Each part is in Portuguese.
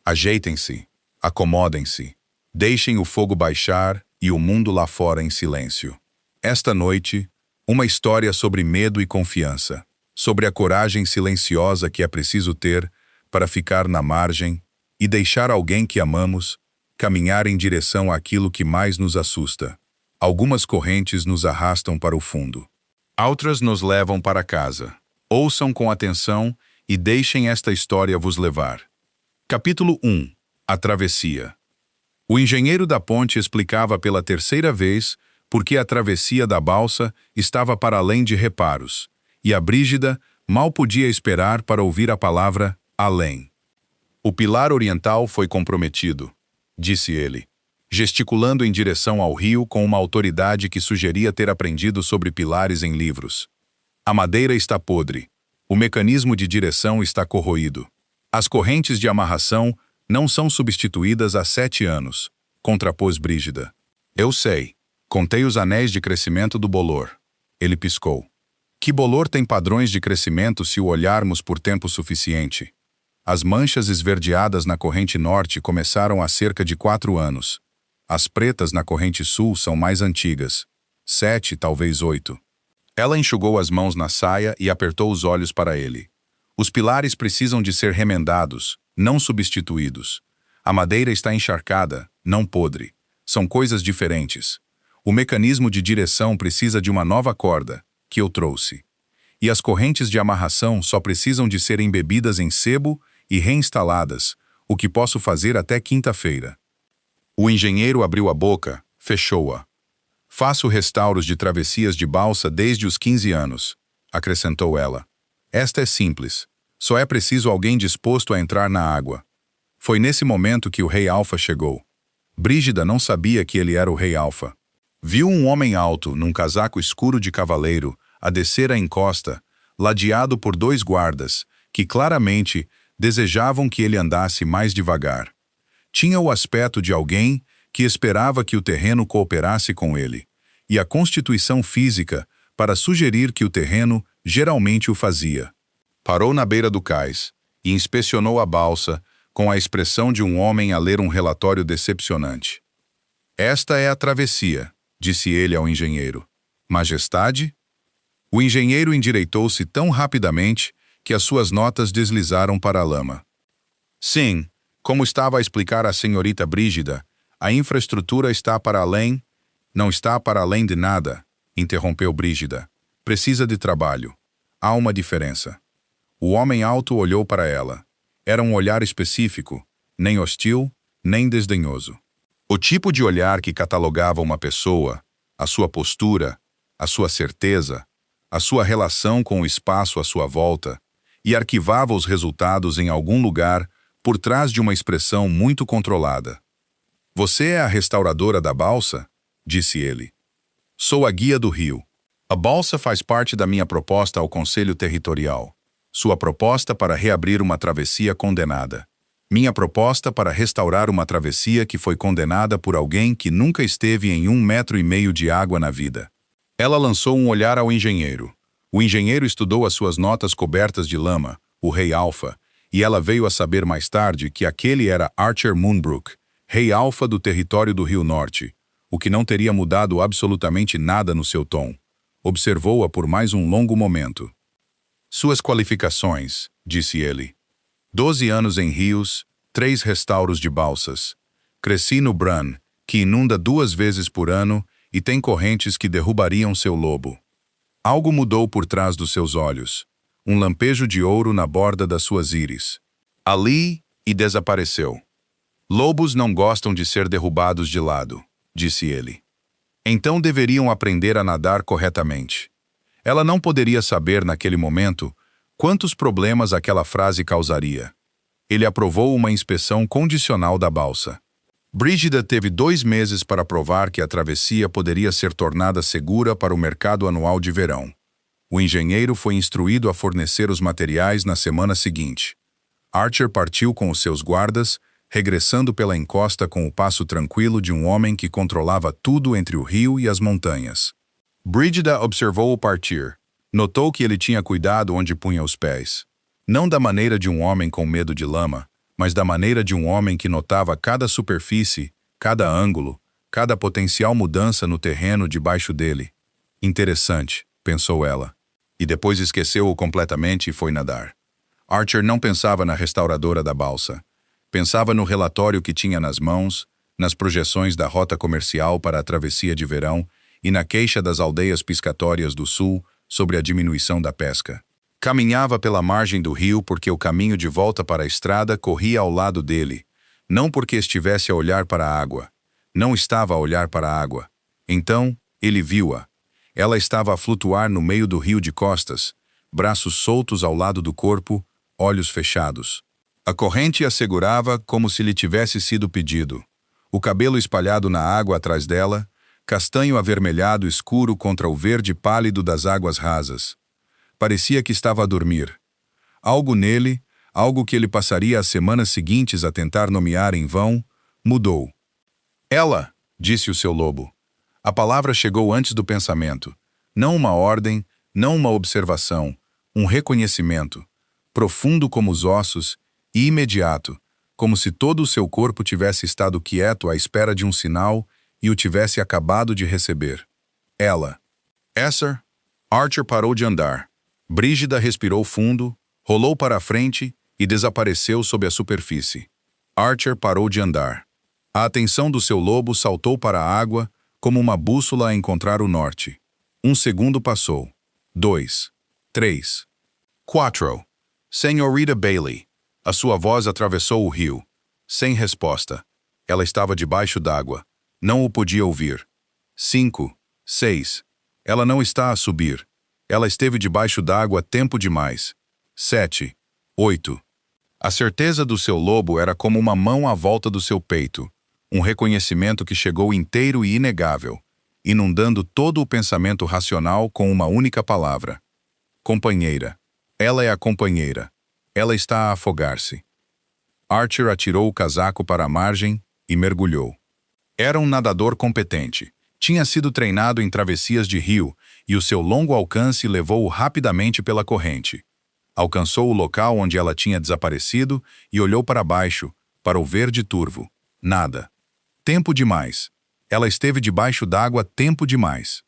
Ajeitem-se, acomodem-se, deixem o fogo baixar e o mundo lá fora em silêncio. Esta noite, uma história sobre medo e confiança, sobre a coragem silenciosa que é preciso ter para ficar na margem e deixar alguém que amamos caminhar em direção àquilo que mais nos assusta. Algumas correntes nos arrastam para o fundo. Outras nos levam para casa. Ouçam com atenção e deixem esta história vos levar. Capítulo 1. A travessia. O engenheiro da ponte explicava pela terceira vez por que a travessia da balsa estava para além de reparos, e a Brígida mal podia esperar para ouvir a palavra além. O pilar oriental foi comprometido, disse ele, gesticulando em direção ao rio com uma autoridade que sugeria ter aprendido sobre pilares em livros. A madeira está podre. O mecanismo de direção está corroído. As correntes de amarração não são substituídas há 7 anos, contrapôs Brígida. Eu sei. Contei os anéis de crescimento do bolor. Ele piscou. Que bolor tem padrões de crescimento se o olharmos por tempo suficiente? As manchas esverdeadas na corrente norte começaram há cerca de 4 anos. As pretas na corrente sul são mais antigas. 7, talvez 8. Ela enxugou as mãos na saia e apertou os olhos para ele. Os pilares precisam de ser remendados, não substituídos. A madeira está encharcada, não podre. São coisas diferentes. O mecanismo de direção precisa de uma nova corda, que eu trouxe. E as correntes de amarração só precisam de ser embebidas em sebo e reinstaladas, o que posso fazer até quinta-feira. O engenheiro abriu a boca, fechou-a. Faço restauros de travessias de balsa desde os 15 anos, acrescentou ela. Esta é simples. Só é preciso alguém disposto a entrar na água. Foi nesse momento que o Rei Alfa chegou. Brígida não sabia que ele era o Rei Alfa. Viu um homem alto, num casaco escuro de cavaleiro, a descer a encosta, ladeado por 2 guardas, que claramente desejavam que ele andasse mais devagar. Tinha o aspecto de alguém que esperava que o terreno cooperasse com ele, e a constituição física para sugerir que o terreno geralmente o fazia. Parou na beira do cais e inspecionou a balsa com a expressão de um homem a ler um relatório decepcionante. Esta é a travessia, disse ele ao engenheiro. Majestade? O engenheiro endireitou-se tão rapidamente que as suas notas deslizaram para a lama. Sim, como estava a explicar à senhorita Brígida, a infraestrutura está para além... Não está para além de nada, interrompeu Brígida. Precisa de trabalho. Há uma diferença. O homem alto olhou para ela. Era um olhar específico, nem hostil, nem desdenhoso. O tipo de olhar que catalogava uma pessoa, a sua postura, a sua certeza, a sua relação com o espaço à sua volta, e arquivava os resultados em algum lugar por trás de uma expressão muito controlada. Você é a restauradora da balsa? Disse ele. Sou a guia do rio. A balsa faz parte da minha proposta ao Conselho Territorial. Sua proposta para reabrir uma travessia condenada. Minha proposta para restaurar uma travessia que foi condenada por alguém que nunca esteve em 1,5 metro de água na vida. Ela lançou um olhar ao engenheiro. O engenheiro estudou as suas notas cobertas de lama, o Rei Alfa, e ela veio a saber mais tarde que aquele era Archer Moonbrook, Rei Alfa do território do Rio Norte, o que não teria mudado absolutamente nada no seu tom. Observou-a por mais um longo momento. Suas qualificações, disse ele. 12 anos em rios, 3 restauros de balsas. Cresci no Brun, que inunda 2 vezes por ano e tem correntes que derrubariam seu lobo. Algo mudou por trás dos seus olhos. Um lampejo de ouro na borda das suas íris. Ali, e desapareceu. Lobos não gostam de ser derrubados de lado, disse ele. Então deveriam aprender a nadar corretamente. Ela não poderia saber naquele momento quantos problemas aquela frase causaria. Ele aprovou uma inspeção condicional da balsa. Brígida teve 2 meses para provar que a travessia poderia ser tornada segura para o mercado anual de verão. O engenheiro foi instruído a fornecer os materiais na semana seguinte. Archer partiu com os seus guardas, regressando pela encosta com o passo tranquilo de um homem que controlava tudo entre o rio e as montanhas. Brígida observou-o partir. Notou que ele tinha cuidado onde punha os pés. Não da maneira de um homem com medo de lama, mas da maneira de um homem que notava cada superfície, cada ângulo, cada potencial mudança no terreno debaixo dele. Interessante, pensou ela. E depois esqueceu-o completamente e foi nadar. Archer não pensava na restauradora da balsa. Pensava no relatório que tinha nas mãos, nas projeções da rota comercial para a travessia de verão e na queixa das aldeias piscatórias do sul sobre a diminuição da pesca. Caminhava pela margem do rio porque o caminho de volta para a estrada corria ao lado dele, não porque estivesse a olhar para a água. Não estava a olhar para a água. Então, ele viu-a. Ela estava a flutuar no meio do rio de costas, braços soltos ao lado do corpo, olhos fechados. A corrente a segurava como se lhe tivesse sido pedido. O cabelo espalhado na água atrás dela, castanho avermelhado escuro contra o verde pálido das águas rasas. Parecia que estava a dormir. Algo nele, algo que ele passaria as semanas seguintes a tentar nomear em vão, mudou. Ela, disse o seu lobo. A palavra chegou antes do pensamento. Não uma ordem, não uma observação, um reconhecimento, profundo como os ossos e imediato, como se todo o seu corpo tivesse estado quieto à espera de um sinal e o tivesse acabado de receber. Ela. Esser. Archer parou de andar. Brígida respirou fundo, rolou para a frente e desapareceu sob a superfície. Archer parou de andar. A atenção do seu lobo saltou para a água como uma bússola a encontrar o norte. 1 segundo passou. 2. 3. 4. Senhorita Bailey. A sua voz atravessou o rio. Sem resposta. Ela estava debaixo d'água. Não o podia ouvir. 5. 6. Ela não está a subir. Ela esteve debaixo d'água tempo demais. 7. 8. A certeza do seu lobo era como uma mão à volta do seu peito. Um reconhecimento que chegou inteiro e inegável, inundando todo o pensamento racional com uma única palavra. Companheira. Ela é a companheira. Ela está a afogar-se. Archer atirou o casaco para a margem e mergulhou. Era um nadador competente. Tinha sido treinado em travessias de rio e o seu longo alcance levou-o rapidamente pela corrente. Alcançou o local onde ela tinha desaparecido e olhou para baixo, para o verde turvo. Nada. Tempo demais. Ela esteve debaixo d'água tempo demais.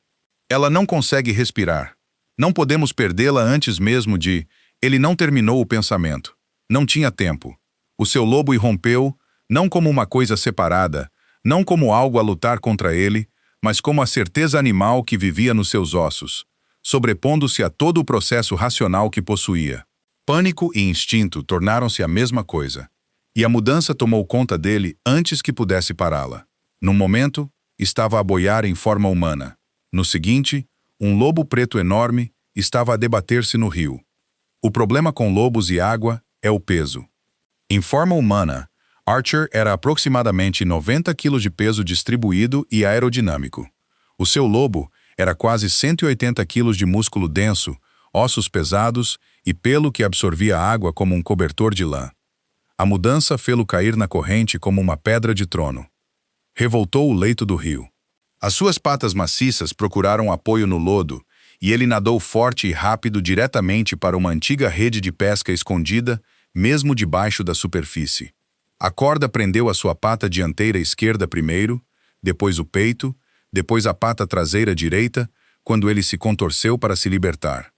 Ela não consegue respirar. Não podemos perdê-la antes mesmo de... Ele não terminou o pensamento. Não tinha tempo. O seu lobo irrompeu, não como uma coisa separada, não como algo a lutar contra ele, mas como a certeza animal que vivia nos seus ossos, sobrepondo-se a todo o processo racional que possuía. Pânico e instinto tornaram-se a mesma coisa, e a mudança tomou conta dele antes que pudesse pará-la. Num momento, estava a boiar em forma humana. No seguinte, um lobo preto enorme estava a debater-se no rio. O problema com lobos e água é o peso. Em forma humana, Archer era aproximadamente 90 kg de peso distribuído e aerodinâmico. O seu lobo era quase 180 kg de músculo denso, ossos pesados e pelo que absorvia água como um cobertor de lã. A mudança fê-lo cair na corrente como uma pedra de trono. Revoltou o leito do rio. As suas patas maciças procuraram apoio no lodo, e ele nadou forte e rápido diretamente para uma antiga rede de pesca escondida, mesmo debaixo da superfície. A corda prendeu a sua pata dianteira esquerda primeiro, depois o peito, depois a pata traseira direita, quando ele se contorceu para se libertar.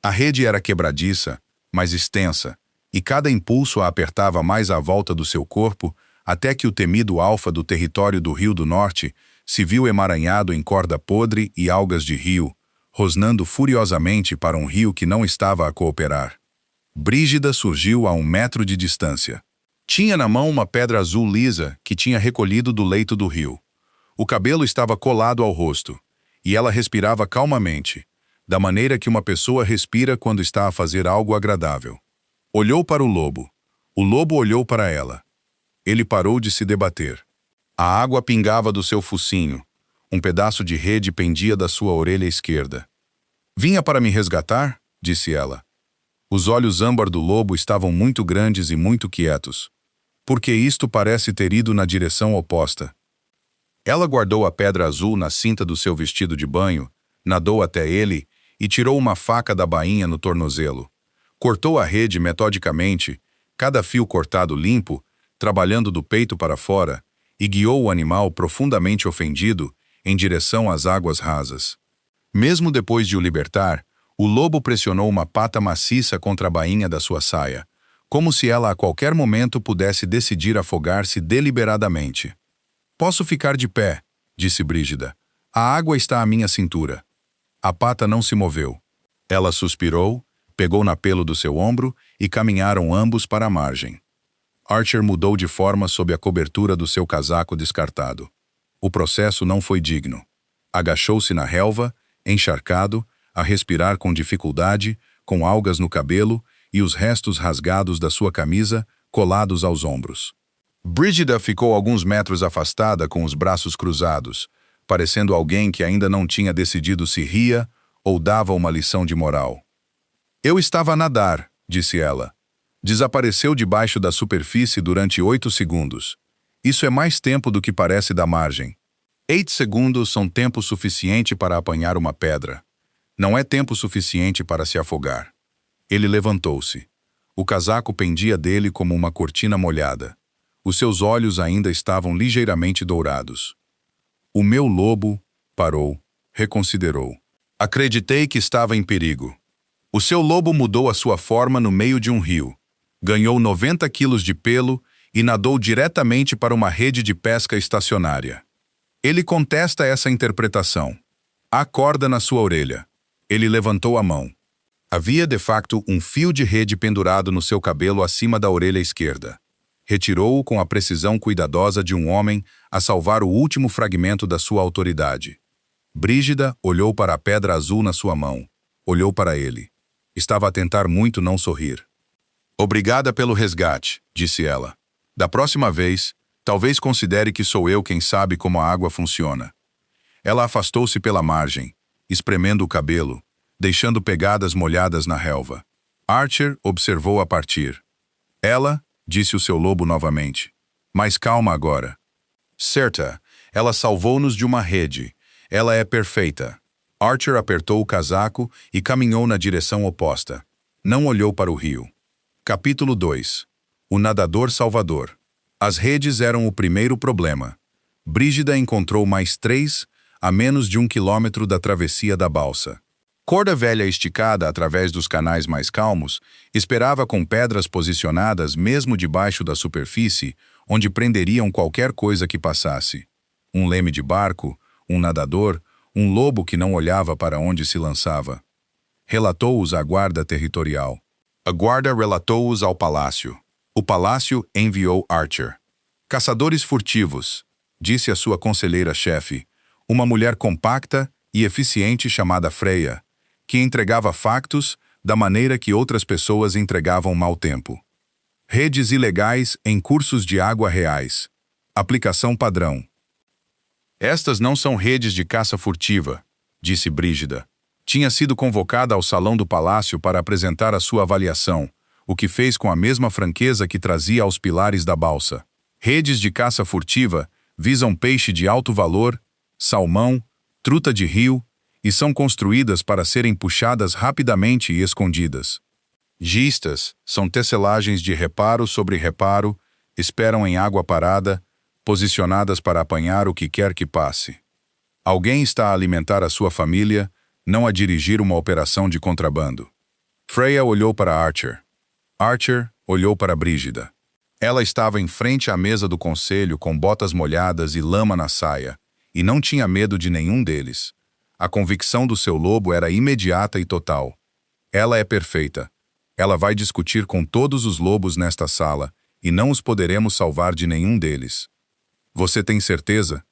A rede era quebradiça, mas extensa, e cada impulso a apertava mais à volta do seu corpo, até que o temido alfa do território do Rio do Norte se viu emaranhado em corda podre e algas de rio, rosnando furiosamente para um rio que não estava a cooperar. Brígida surgiu a 1 metro de distância. Tinha na mão uma pedra azul lisa que tinha recolhido do leito do rio. O cabelo estava colado ao rosto, e ela respirava calmamente, da maneira que uma pessoa respira quando está a fazer algo agradável. Olhou para o lobo. O lobo olhou para ela. Ele parou de se debater. A água pingava do seu focinho. Um pedaço de rede pendia da sua orelha esquerda. "Vinha para me resgatar?" disse ela. Os olhos âmbar do lobo estavam muito grandes e muito quietos. "Porque isto parece ter ido na direção oposta." Ela guardou a pedra azul na cinta do seu vestido de banho, nadou até ele e tirou uma faca da bainha no tornozelo. Cortou a rede metodicamente, cada fio cortado limpo, trabalhando do peito para fora, e guiou o animal profundamente ofendido em direção às águas rasas. Mesmo depois de o libertar, o lobo pressionou uma pata maciça contra a bainha da sua saia, como se ela a qualquer momento pudesse decidir afogar-se deliberadamente. "Posso ficar de pé", disse Brígida. "A água está à minha cintura." A pata não se moveu. Ela suspirou, pegou na pelo do seu ombro e caminharam ambos para a margem. Archer mudou de forma sob a cobertura do seu casaco descartado. O processo não foi digno. Agachou-se na relva, encharcado, a respirar com dificuldade, com algas no cabelo e os restos rasgados da sua camisa colados aos ombros. Brígida ficou alguns metros afastada com os braços cruzados, parecendo alguém que ainda não tinha decidido se ria ou dava uma lição de moral. "Eu estava a nadar", disse ela. "Desapareceu debaixo da superfície durante 8 segundos. Isso é mais tempo do que parece da margem. 8 segundos são tempo suficiente para apanhar uma pedra. Não é tempo suficiente para se afogar." Ele levantou-se. O casaco pendia dele como uma cortina molhada. Os seus olhos ainda estavam ligeiramente dourados. "O meu lobo", parou, reconsiderou. "Acreditei que estava em perigo." O seu lobo mudou a sua forma no meio de um rio. Ganhou 90 quilos de pelo e nadou diretamente para uma rede de pesca estacionária. Ele contesta essa interpretação. Há corda na sua orelha. Ele levantou a mão. Havia, de facto, um fio de rede pendurado no seu cabelo acima da orelha esquerda. Retirou-o com a precisão cuidadosa de um homem a salvar o último fragmento da sua autoridade. Brígida olhou para a pedra azul na sua mão. Olhou para ele. Estava a tentar muito não sorrir. "Obrigada pelo resgate", disse ela. "Da próxima vez, talvez considere que sou eu quem sabe como a água funciona." Ela afastou-se pela margem, espremendo o cabelo, deixando pegadas molhadas na relva. Archer observou a partir. "Ela", disse o seu lobo novamente. "Mais calma agora." "Certa, ela salvou-nos de uma rede. Ela é perfeita." Archer apertou o casaco e caminhou na direção oposta. Não olhou para o rio. Capítulo 2. O nadador salvador. As redes eram o primeiro problema. Brígida encontrou mais 3 a menos de 1 quilômetro da travessia da balsa. Corda velha esticada através dos canais mais calmos, esperava com pedras posicionadas mesmo debaixo da superfície, onde prenderiam qualquer coisa que passasse. Um leme de barco, um nadador, um lobo que não olhava para onde se lançava. Relatou-os à guarda territorial. A guarda relatou-os ao palácio. O palácio enviou Archer. "Caçadores furtivos", disse a sua conselheira-chefe, uma mulher compacta e eficiente chamada Freya, que entregava factos da maneira que outras pessoas entregavam mau tempo. "Redes ilegais em cursos de água reais. Aplicação padrão." "Estas não são redes de caça furtiva", disse Brígida. Tinha sido convocada ao salão do palácio para apresentar a sua avaliação, o que fez com a mesma franqueza que trazia aos pilares da balsa. "Redes de caça furtiva visam peixe de alto valor, salmão, truta de rio, e são construídas para serem puxadas rapidamente e escondidas. Gistas são tecelagens de reparo sobre reparo, esperam em água parada, posicionadas para apanhar o que quer que passe. Alguém está a alimentar a sua família, não a dirigir uma operação de contrabando." Freya olhou para Archer. Archer olhou para Brígida. Ela estava em frente à mesa do conselho com botas molhadas e lama na saia, e não tinha medo de nenhum deles. A convicção do seu lobo era imediata e total. Ela é perfeita. Ela vai discutir com todos os lobos nesta sala, e não os poderemos salvar de nenhum deles. "Você tem certeza?"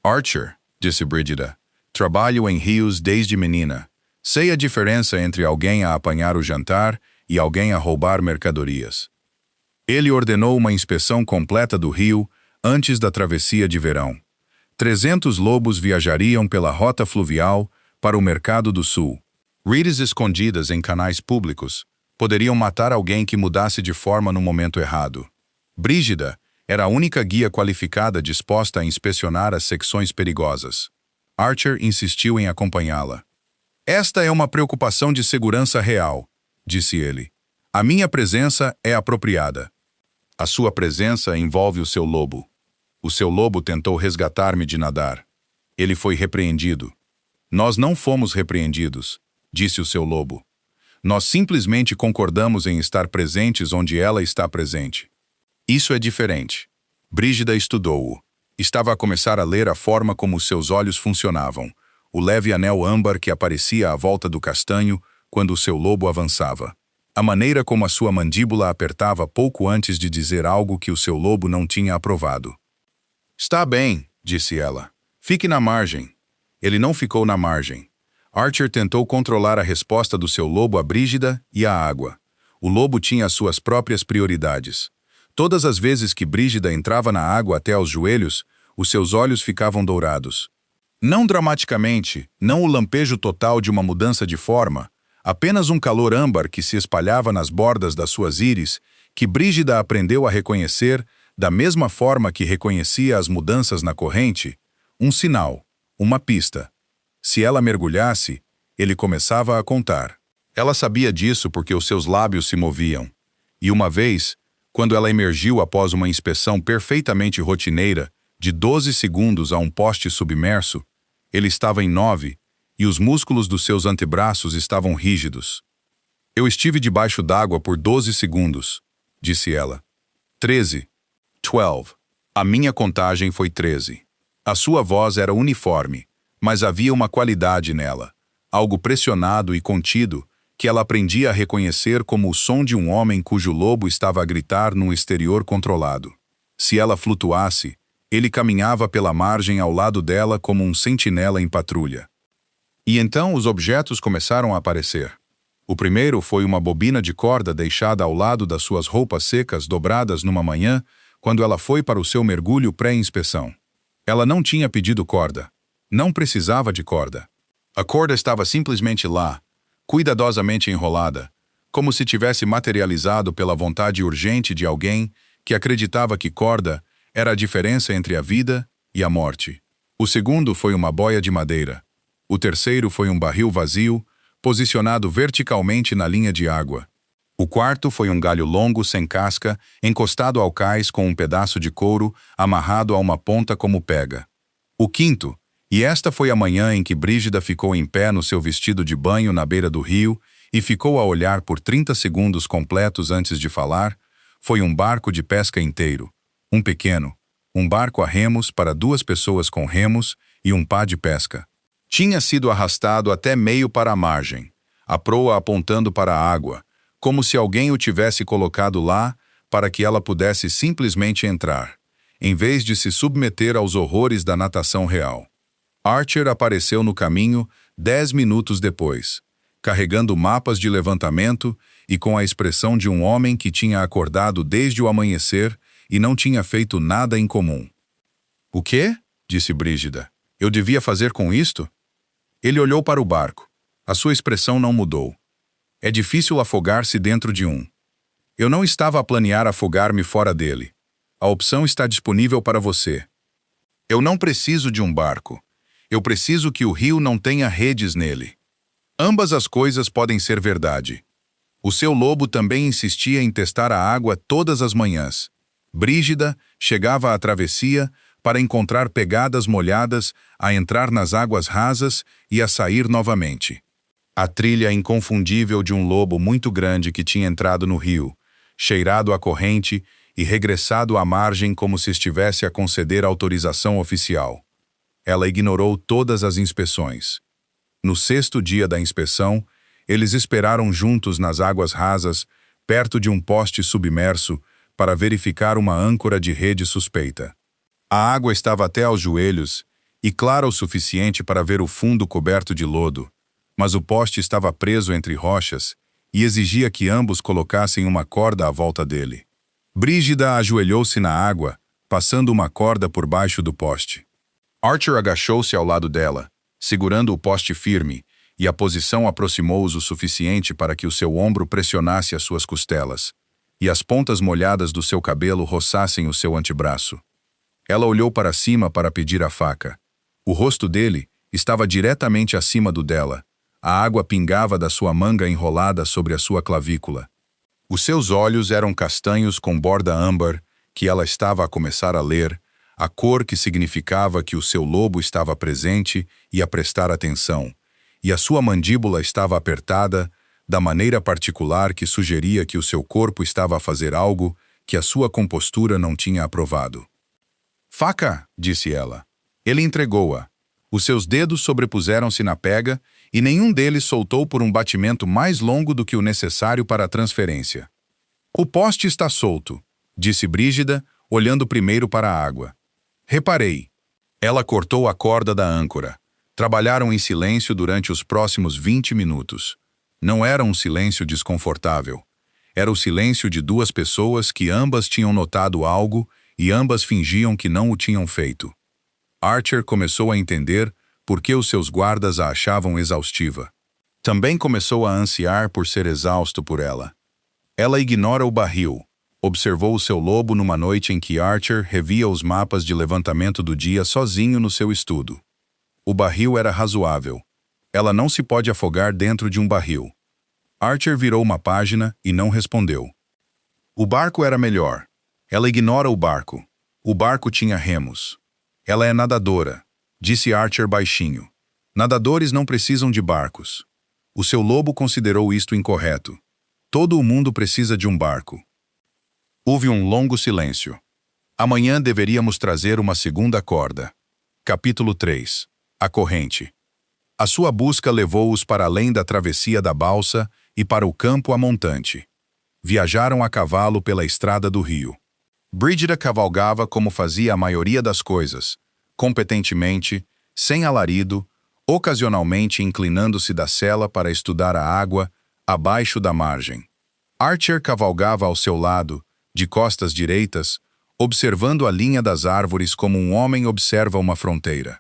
"Archer", disse Brígida. "Trabalho em rios desde menina. Sei a diferença entre alguém a apanhar o jantar e alguém a roubar mercadorias." Ele ordenou uma inspeção completa do rio antes da travessia de verão. 300 lobos viajariam pela rota fluvial para o Mercado do Sul. Redes escondidas em canais públicos poderiam matar alguém que mudasse de forma no momento errado. Brígida era a única guia qualificada disposta a inspecionar as secções perigosas. Archer insistiu em acompanhá-la. "Esta é uma preocupação de segurança real", disse ele. A minha presença é apropriada. A sua presença envolve o seu lobo. O seu lobo tentou resgatar-me de nadar. Ele foi repreendido. Nós não fomos repreendidos, disse o seu lobo. Nós simplesmente concordamos em estar presentes onde ela está presente. Isso é diferente. Brígida estudou-o. Estava a começar a ler a forma como seus olhos funcionavam, o leve anel âmbar que aparecia à volta do castanho quando o seu lobo avançava. A maneira como a sua mandíbula apertava pouco antes de dizer algo que o seu lobo não tinha aprovado. Está bem, disse ela. Fique na margem. Ele não ficou na margem. Archer tentou controlar a resposta do seu lobo à Brígida e à água. O lobo tinha as suas próprias prioridades. Todas as vezes que Brígida entrava na água até aos joelhos, os seus olhos ficavam dourados. Não dramaticamente, não o lampejo total de uma mudança de forma, apenas um calor âmbar que se espalhava nas bordas das suas íris, que Brígida aprendeu a reconhecer, da mesma forma que reconhecia as mudanças na corrente, um sinal, uma pista. Se ela mergulhasse, ele começava a contar. Ela sabia disso porque os seus lábios se moviam. E uma vez, quando ela emergiu após uma inspeção perfeitamente rotineira, de 12 segundos a um poste submerso, ele estava em 9, e os músculos dos seus antebraços estavam rígidos. Eu estive debaixo d'água por 12 segundos, disse ela. 13. 12. A minha contagem foi 13. A sua voz era uniforme, mas havia uma qualidade nela, algo pressionado e contido, que ela aprendia a reconhecer como o som de um homem cujo lobo estava a gritar num exterior controlado. Se ela flutuasse, ele caminhava pela margem ao lado dela como um sentinela em patrulha. E então os objetos começaram a aparecer. O primeiro foi uma bobina de corda deixada ao lado das suas roupas secas dobradas numa manhã, quando ela foi para o seu mergulho pré-inspeção. Ela não tinha pedido corda. Não precisava de corda. A corda estava simplesmente lá, cuidadosamente enrolada, como se tivesse materializado pela vontade urgente de alguém que acreditava que corda era a diferença entre a vida e a morte. O segundo foi uma boia de madeira. O terceiro foi um barril vazio, posicionado verticalmente na linha de água. O quarto foi um galho longo sem casca, encostado ao cais com um pedaço de couro amarrado a uma ponta como pega. O quinto, e esta foi a manhã em que Brígida ficou em pé no seu vestido de banho na beira do rio e ficou a olhar por 30 segundos completos antes de falar, foi um barco de pesca inteiro, um pequeno, um barco a remos para 2 pessoas com remos e um pá de pesca. Tinha sido arrastado até meio para a margem, a proa apontando para a água, como se alguém o tivesse colocado lá para que ela pudesse simplesmente entrar, em vez de se submeter aos horrores da natação real. Archer apareceu no caminho 10 minutos depois, carregando mapas de levantamento e com a expressão de um homem que tinha acordado desde o amanhecer e não tinha feito nada em comum. "O quê?" disse Brígida. "Eu devia fazer com isto?" Ele olhou para o barco. A sua expressão não mudou. "É difícil afogar-se dentro de um. Eu não estava a planear afogar-me fora dele. A opção está disponível para você. Eu não preciso de um barco. Eu preciso que o rio não tenha redes nele. Ambas as coisas podem ser verdade." O seu lobo também insistia em testar a água todas as manhãs. Brígida chegava à travessia para encontrar pegadas molhadas, a entrar nas águas rasas e a sair novamente. A trilha inconfundível de um lobo muito grande que tinha entrado no rio, cheirado a corrente e regressado à margem como se estivesse a conceder autorização oficial. Ela ignorou todas as inspeções. No 6º dia da inspeção, eles esperaram juntos nas águas rasas, perto de um poste submerso, para verificar uma âncora de rede suspeita. A água estava até aos joelhos e clara o suficiente para ver o fundo coberto de lodo, mas o poste estava preso entre rochas e exigia que ambos colocassem uma corda à volta dele. Brígida ajoelhou-se na água, passando uma corda por baixo do poste. Archer agachou-se ao lado dela, segurando o poste firme, e a posição aproximou-os o suficiente para que o seu ombro pressionasse as suas costelas, e as pontas molhadas do seu cabelo roçassem o seu antebraço. Ela olhou para cima para pedir a faca. O rosto dele estava diretamente acima do dela. A água pingava da sua manga enrolada sobre a sua clavícula. Os seus olhos eram castanhos com borda âmbar, que ela estava a começar a ler, a cor que significava que o seu lobo estava presente e a prestar atenção, e a sua mandíbula estava apertada, da maneira particular que sugeria que o seu corpo estava a fazer algo que a sua compostura não tinha aprovado. "Faca", disse ela. Ele entregou-a. Os seus dedos sobrepuseram-se na pega e nenhum deles soltou por um batimento mais longo do que o necessário para a transferência. "O poste está solto", disse Brígida, olhando primeiro para a água. "Reparei." Ela cortou a corda da âncora. Trabalharam em silêncio durante os próximos 20 minutos. Não era um silêncio desconfortável. Era o silêncio de duas pessoas que ambas tinham notado algo e ambas fingiam que não o tinham feito. Archer começou a entender por que os seus guardas a achavam exaustiva. Também começou a ansiar por ser exausto por ela. Ela ignora o barril. Observou o seu lobo numa noite em que Archer revia os mapas de levantamento do dia sozinho no seu estudo. O barril era razoável. Ela não se pode afogar dentro de um barril. Archer virou uma página e não respondeu. O barco era melhor. Ela ignora o barco. O barco tinha remos. Ela é nadadora, disse Archer baixinho. Nadadores não precisam de barcos. O seu lobo considerou isto incorreto. Todo o mundo precisa de um barco. Houve um longo silêncio. Amanhã deveríamos trazer uma segunda corda. Capítulo 3. A corrente. A sua busca levou-os para além da travessia da balsa e para o campo a montante. Viajaram a cavalo pela estrada do rio. Brígida cavalgava como fazia a maioria das coisas, competentemente, sem alarido, ocasionalmente inclinando-se da sela para estudar a água abaixo da margem. Archer cavalgava ao seu lado, de costas direitas, observando a linha das árvores como um homem observa uma fronteira.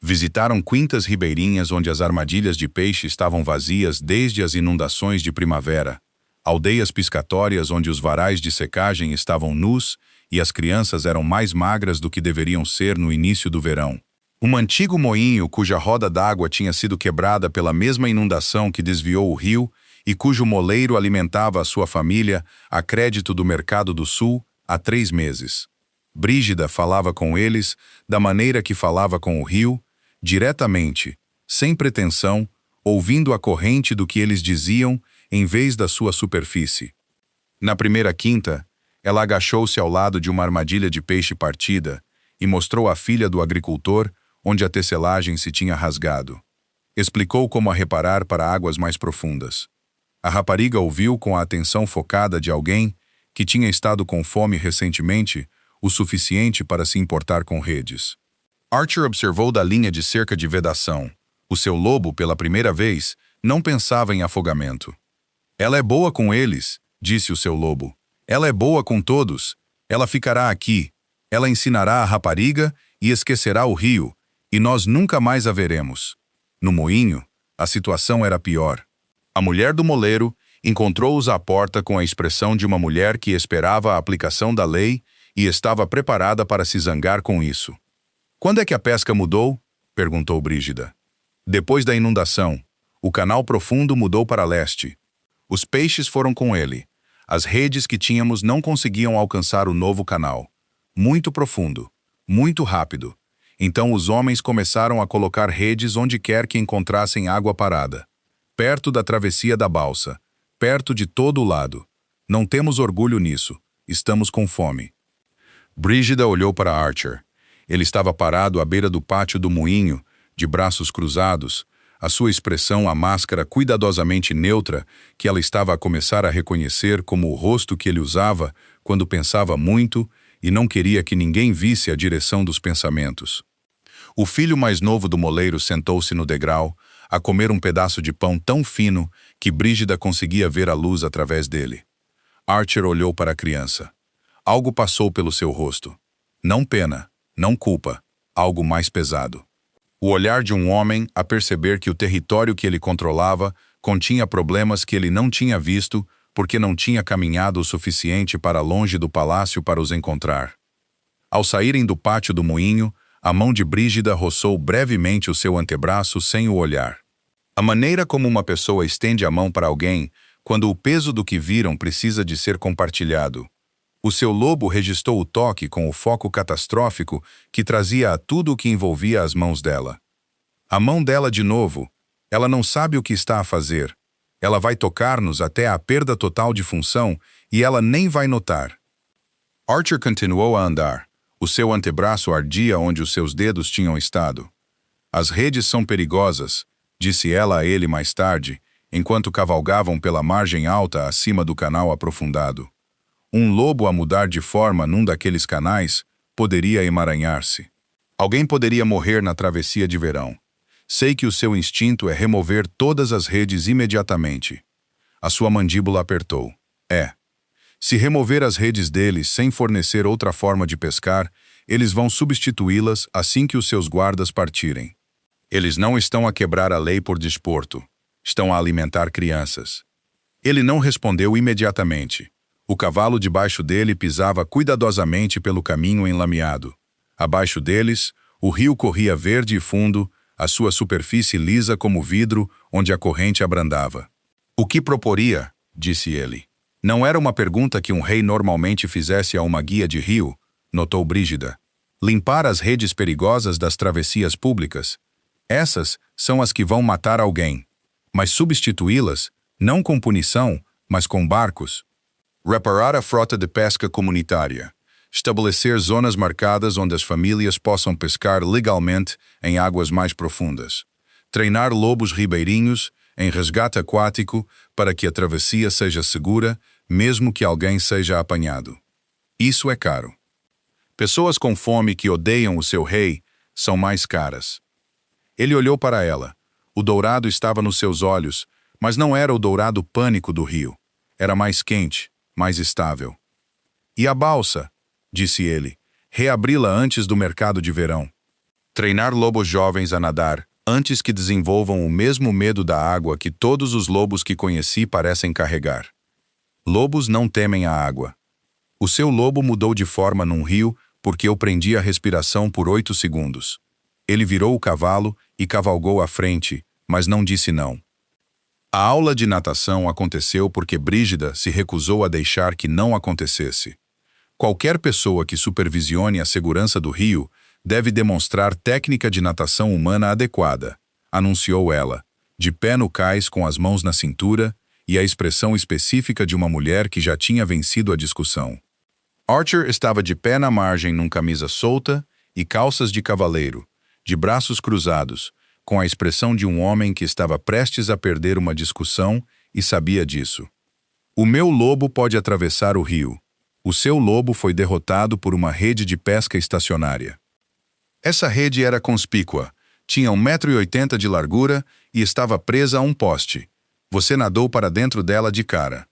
Visitaram quintas ribeirinhas onde as armadilhas de peixe estavam vazias desde as inundações de primavera, aldeias piscatórias onde os varais de secagem estavam nus e as crianças eram mais magras do que deveriam ser no início do verão. Um antigo moinho cuja roda d'água tinha sido quebrada pela mesma inundação que desviou o rio e cujo moleiro alimentava a sua família a crédito do Mercado do Sul há 3 meses. Brígida falava com eles da maneira que falava com o rio, diretamente, sem pretensão, ouvindo a corrente do que eles diziam em vez da sua superfície. Na primeira quinta, ela agachou-se ao lado de uma armadilha de peixe partida e mostrou à filha do agricultor onde a tecelagem se tinha rasgado. Explicou como a reparar para águas mais profundas. A rapariga ouviu com a atenção focada de alguém que tinha estado com fome recentemente o suficiente para se importar com redes. Archer observou da linha de cerca de vedação. O seu lobo, pela primeira vez, não pensava em afogamento. "Ela é boa com eles", disse o seu lobo. "Ela é boa com todos. Ela ficará aqui. Ela ensinará a rapariga e esquecerá o rio, e nós nunca mais a veremos." No moinho, a situação era pior. A mulher do moleiro encontrou-os à porta com a expressão de uma mulher que esperava a aplicação da lei e estava preparada para se zangar com isso. "Quando é que a pesca mudou?" perguntou Brígida. "Depois da inundação. O canal profundo mudou para leste. Os peixes foram com ele. As redes que tínhamos não conseguiam alcançar o novo canal. Muito profundo. Muito rápido. Então os homens começaram a colocar redes onde quer que encontrassem água parada. Perto da travessia da balsa. Perto de todo o lado. Não temos orgulho nisso. Estamos com fome." Brígida olhou para Archer. Ele estava parado à beira do pátio do moinho, de braços cruzados, a sua expressão a máscara cuidadosamente neutra que ela estava a começar a reconhecer como o rosto que ele usava quando pensava muito e não queria que ninguém visse a direção dos pensamentos. O filho mais novo do moleiro sentou-se no degrau, a comer um pedaço de pão tão fino que Brígida conseguia ver a luz através dele. Archer olhou para a criança. Algo passou pelo seu rosto. Não pena, não culpa, algo mais pesado. O olhar de um homem a perceber que o território que ele controlava continha problemas que ele não tinha visto porque não tinha caminhado o suficiente para longe do palácio para os encontrar. Ao saírem do pátio do moinho, a mão de Brígida roçou brevemente o seu antebraço sem o olhar. A maneira como uma pessoa estende a mão para alguém quando o peso do que viram precisa de ser compartilhado. O seu lobo registrou o toque com o foco catastrófico que trazia a tudo o que envolvia as mãos dela. A mão dela de novo. Ela não sabe o que está a fazer. Ela vai tocar-nos até a perda total de função e ela nem vai notar. Archer continuou a andar. O seu antebraço ardia onde os seus dedos tinham estado. As redes são perigosas, disse ela a ele mais tarde, enquanto cavalgavam pela margem alta acima do canal aprofundado. Um lobo a mudar de forma num daqueles canais poderia emaranhar-se. Alguém poderia morrer na travessia de verão. Sei que o seu instinto é remover todas as redes imediatamente. A sua mandíbula apertou. Se remover as redes deles sem fornecer outra forma de pescar, eles vão substituí-las assim que os seus guardas partirem. Eles não estão a quebrar a lei por desporto. Estão a alimentar crianças. Ele não respondeu imediatamente. O cavalo debaixo dele pisava cuidadosamente pelo caminho enlameado. Abaixo deles, o rio corria verde e fundo, a sua superfície lisa como vidro, onde a corrente abrandava. O que proporia? Disse ele. Não era uma pergunta que um rei normalmente fizesse a uma guia de rio, notou Brígida. Limpar as redes perigosas das travessias públicas. Essas são as que vão matar alguém. Mas substituí-las, não com punição, mas com barcos. Reparar a frota de pesca comunitária. Estabelecer zonas marcadas onde as famílias possam pescar legalmente em águas mais profundas. Treinar lobos ribeirinhos em resgate aquático para que a travessia seja segura, mesmo que alguém seja apanhado. Isso é caro. Pessoas com fome que odeiam o seu rei são mais caras. Ele olhou para ela. O dourado estava nos seus olhos, mas não era o dourado pânico do rio. Era mais quente, mais estável. E a balsa? Disse ele. Reabri-la antes do mercado de verão. Treinar lobos jovens a nadar, antes que desenvolvam o mesmo medo da água que todos os lobos que conheci parecem carregar. Lobos não temem a água. O seu lobo mudou de forma num rio porque eu prendi a respiração por 8 segundos. Ele virou o cavalo e cavalgou à frente, mas não disse não. A aula de natação aconteceu porque Brígida se recusou a deixar que não acontecesse. Qualquer pessoa que supervisione a segurança do rio deve demonstrar técnica de natação humana adequada, anunciou ela, de pé no cais com as mãos na cintura e a expressão específica de uma mulher que já tinha vencido a discussão. Archer estava de pé na margem num camisa solta e calças de cavaleiro, de braços cruzados, com a expressão de um homem que estava prestes a perder uma discussão e sabia disso. O meu lobo pode atravessar o rio. O seu lobo foi derrotado por uma rede de pesca estacionária. Essa rede era conspícua, tinha 1,80 m de largura e estava presa a um poste. Você nadou para dentro dela de cara.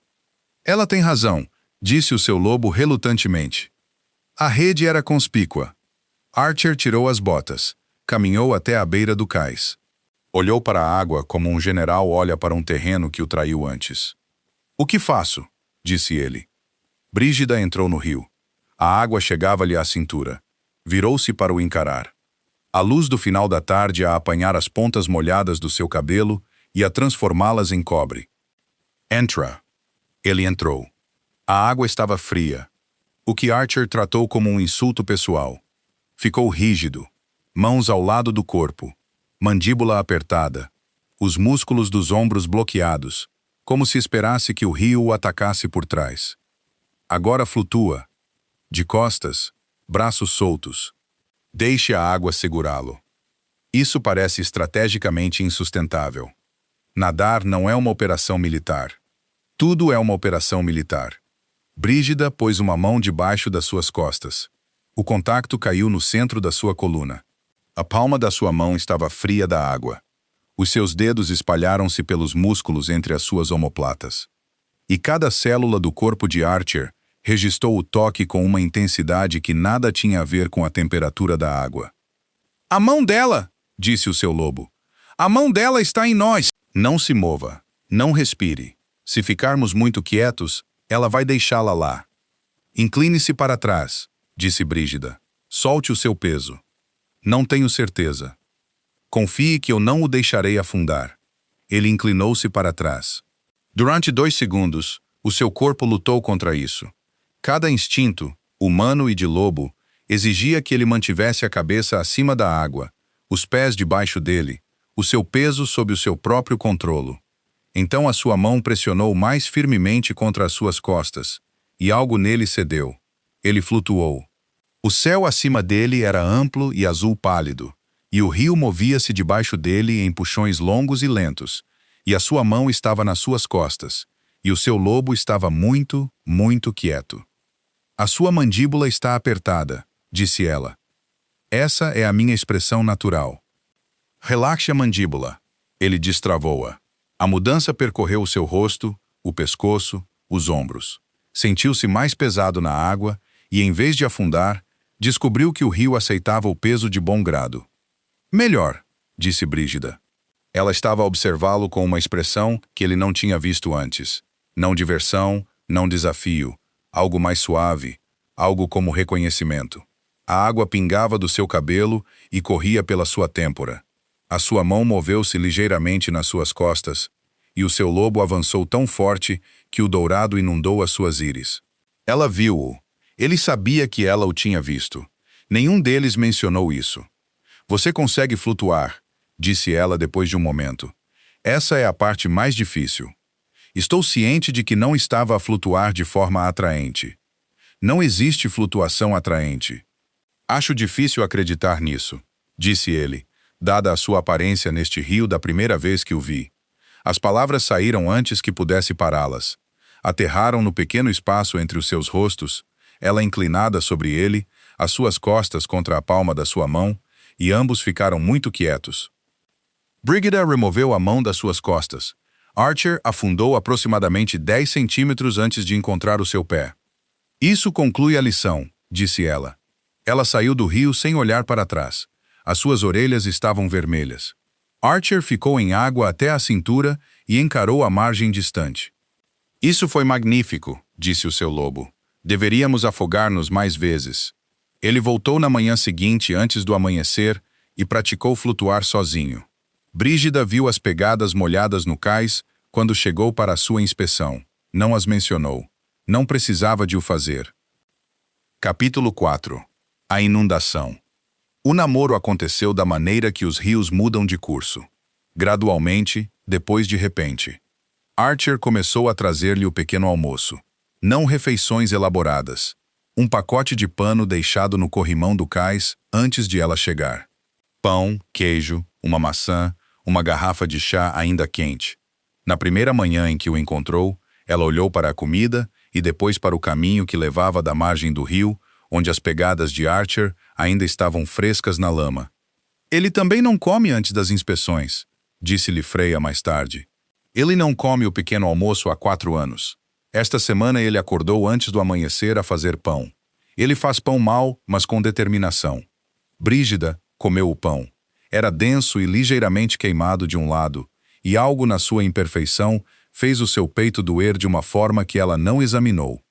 Ela tem razão, disse o seu lobo relutantemente. A rede era conspícua. Archer tirou as botas, caminhou até a beira do cais. Olhou para a água como um general olha para um terreno que o traiu antes. O que faço? Disse ele. Brígida entrou no rio. A água chegava-lhe à cintura. Virou-se para o encarar. A luz do final da tarde a apanhar as pontas molhadas do seu cabelo e a transformá-las em cobre. Entra. Ele entrou. A água estava fria. O que Archer tratou como um insulto pessoal. Ficou rígido. Mãos ao lado do corpo. Mandíbula apertada. Os músculos dos ombros bloqueados, como se esperasse que o rio o atacasse por trás. Agora flutua. De costas, braços soltos. Deixe a água segurá-lo. Isso parece estrategicamente insustentável. Nadar não é uma operação militar. Tudo é uma operação militar. Brígida pôs uma mão debaixo das suas costas. O contacto caiu no centro da sua coluna. A palma da sua mão estava fria da água. Os seus dedos espalharam-se pelos músculos entre as suas omoplatas. E cada célula do corpo de Archer registrou o toque com uma intensidade que nada tinha a ver com a temperatura da água. A mão dela, disse o seu lobo. A mão dela está em nós. Não se mova. Não respire. Se ficarmos muito quietos, ela vai deixá-la lá. Incline-se para trás, disse Brígida. Solte o seu peso. Não tenho certeza. Confie que eu não o deixarei afundar. Ele inclinou-se para trás. Durante 2 segundos, o seu corpo lutou contra isso. Cada instinto, humano e de lobo, exigia que ele mantivesse a cabeça acima da água, os pés debaixo dele, o seu peso sob o seu próprio controlo. Então a sua mão pressionou mais firmemente contra as suas costas, e algo nele cedeu. Ele flutuou. O céu acima dele era amplo e azul pálido, e o rio movia-se debaixo dele em puxões longos e lentos, e a sua mão estava nas suas costas, e o seu lobo estava muito, muito quieto. A sua mandíbula está apertada, disse ela. Essa é a minha expressão natural. Relaxe a mandíbula. Ele destravou-a. A mudança percorreu o seu rosto, o pescoço, os ombros. Sentiu-se mais pesado na água e, em vez de afundar, descobriu que o rio aceitava o peso de bom grado. Melhor, disse Brígida. Ela estava a observá-lo com uma expressão que ele não tinha visto antes. Não diversão, não desafio. Algo mais suave, algo como reconhecimento. A água pingava do seu cabelo e corria pela sua têmpora. A sua mão moveu-se ligeiramente nas suas costas, e o seu lobo avançou tão forte que o dourado inundou as suas íris. Ela viu-o. Ele sabia que ela o tinha visto. Nenhum deles mencionou isso. Você consegue flutuar, disse ela depois de um momento. Essa é a parte mais difícil. Estou ciente de que não estava a flutuar de forma atraente. Não existe flutuação atraente. Acho difícil acreditar nisso, disse ele, dada a sua aparência neste rio da primeira vez que o vi. As palavras saíram antes que pudesse pará-las. Aterraram no pequeno espaço entre os seus rostos, ela inclinada sobre ele, as suas costas contra a palma da sua mão, e ambos ficaram muito quietos. Brígida removeu a mão das suas costas. Archer afundou aproximadamente 10 centímetros antes de encontrar o seu pé. Isso conclui a lição, disse ela. Ela saiu do rio sem olhar para trás. As suas orelhas estavam vermelhas. Archer ficou em água até a cintura e encarou a margem distante. Isso foi magnífico, disse o seu lobo. Deveríamos afogar-nos mais vezes. Ele voltou na manhã seguinte antes do amanhecer e praticou flutuar sozinho. Brígida viu as pegadas molhadas no cais quando chegou para a sua inspeção. Não as mencionou. Não precisava de o fazer. Capítulo 4. A inundação. O namoro aconteceu da maneira que os rios mudam de curso. Gradualmente, depois de repente. Archer começou a trazer-lhe o pequeno almoço. Não refeições elaboradas. Um pacote de pano deixado no corrimão do cais antes de ela chegar. Pão, queijo, uma maçã, uma garrafa de chá ainda quente. Na primeira manhã em que o encontrou, ela olhou para a comida e depois para o caminho que levava da margem do rio, onde as pegadas de Archer ainda estavam frescas na lama. Ele também não come antes das inspeções, disse-lhe Freya mais tarde. Ele não come o pequeno almoço há 4 anos. Esta semana ele acordou antes do amanhecer a fazer pão. Ele faz pão mal, mas com determinação. Brígida comeu o pão. Era denso e ligeiramente queimado de um lado, e algo na sua imperfeição fez o seu peito doer de uma forma que ela não examinou.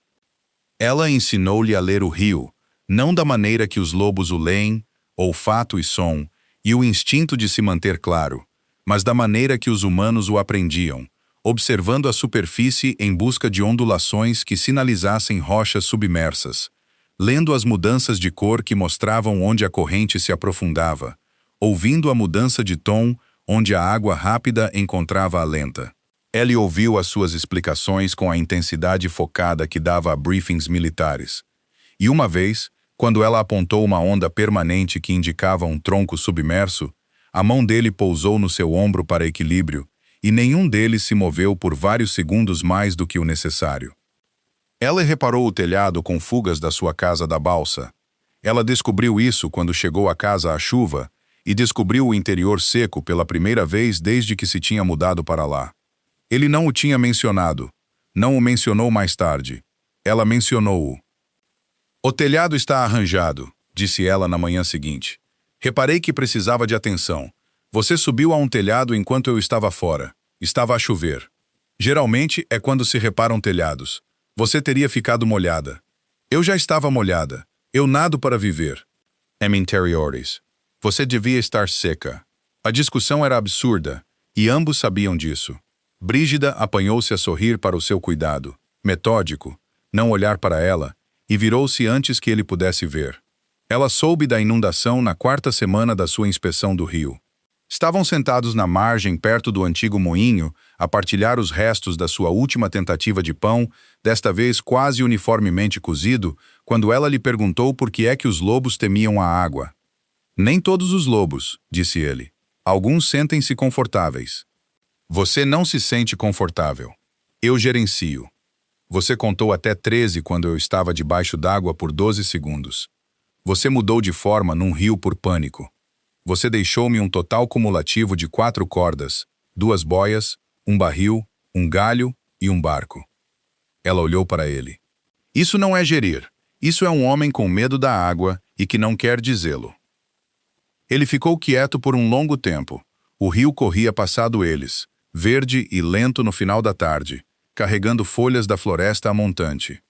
Ela ensinou-lhe a ler o rio, não da maneira que os lobos o leem, olfato e som, e o instinto de se manter claro, mas da maneira que os humanos o aprendiam, observando a superfície em busca de ondulações que sinalizassem rochas submersas, lendo as mudanças de cor que mostravam onde a corrente se aprofundava, ouvindo a mudança de tom onde a água rápida encontrava a lenta. Ellie ouviu as suas explicações com a intensidade focada que dava a briefings militares. E uma vez, quando ela apontou uma onda permanente que indicava um tronco submerso, a mão dele pousou no seu ombro para equilíbrio, e nenhum deles se moveu por vários segundos mais do que o necessário. Ela reparou o telhado com fugas da sua casa da balsa. Ela descobriu isso quando chegou à casa à chuva e descobriu o interior seco pela primeira vez desde que se tinha mudado para lá. Ele não o tinha mencionado. Não o mencionou mais tarde. Ela mencionou-o. O telhado está arranjado, disse ela na manhã seguinte. Reparei que precisava de atenção. Você subiu a um telhado enquanto eu estava fora. Estava a chover. Geralmente é quando se reparam telhados. Você teria ficado molhada. Eu já estava molhada. Eu nado para viver. Interiores. Você devia estar seca. A discussão era absurda, e ambos sabiam disso. Brígida apanhou-se a sorrir para o seu cuidado, metódico, não olhar para ela, e virou-se antes que ele pudesse ver. Ela soube da inundação na 4ª semana da sua inspeção do rio. Estavam sentados na margem perto do antigo moinho, a partilhar os restos da sua última tentativa de pão, desta vez quase uniformemente cozido, quando ela lhe perguntou por que é que os lobos temiam a água. Nem todos os lobos, disse ele. Alguns sentem-se confortáveis. Você não se sente confortável. Eu gerencio. Você contou até 13 quando eu estava debaixo d'água por 12 segundos. Você mudou de forma num rio por pânico. Você deixou-me um total cumulativo de 4 cordas, 2 boias, um barril, um galho e um barco. Ela olhou para ele. Isso não é gerir. Isso é um homem com medo da água e que não quer dizê-lo. Ele ficou quieto por um longo tempo. O rio corria passado eles, verde e lento no final da tarde, carregando folhas da floresta amontante.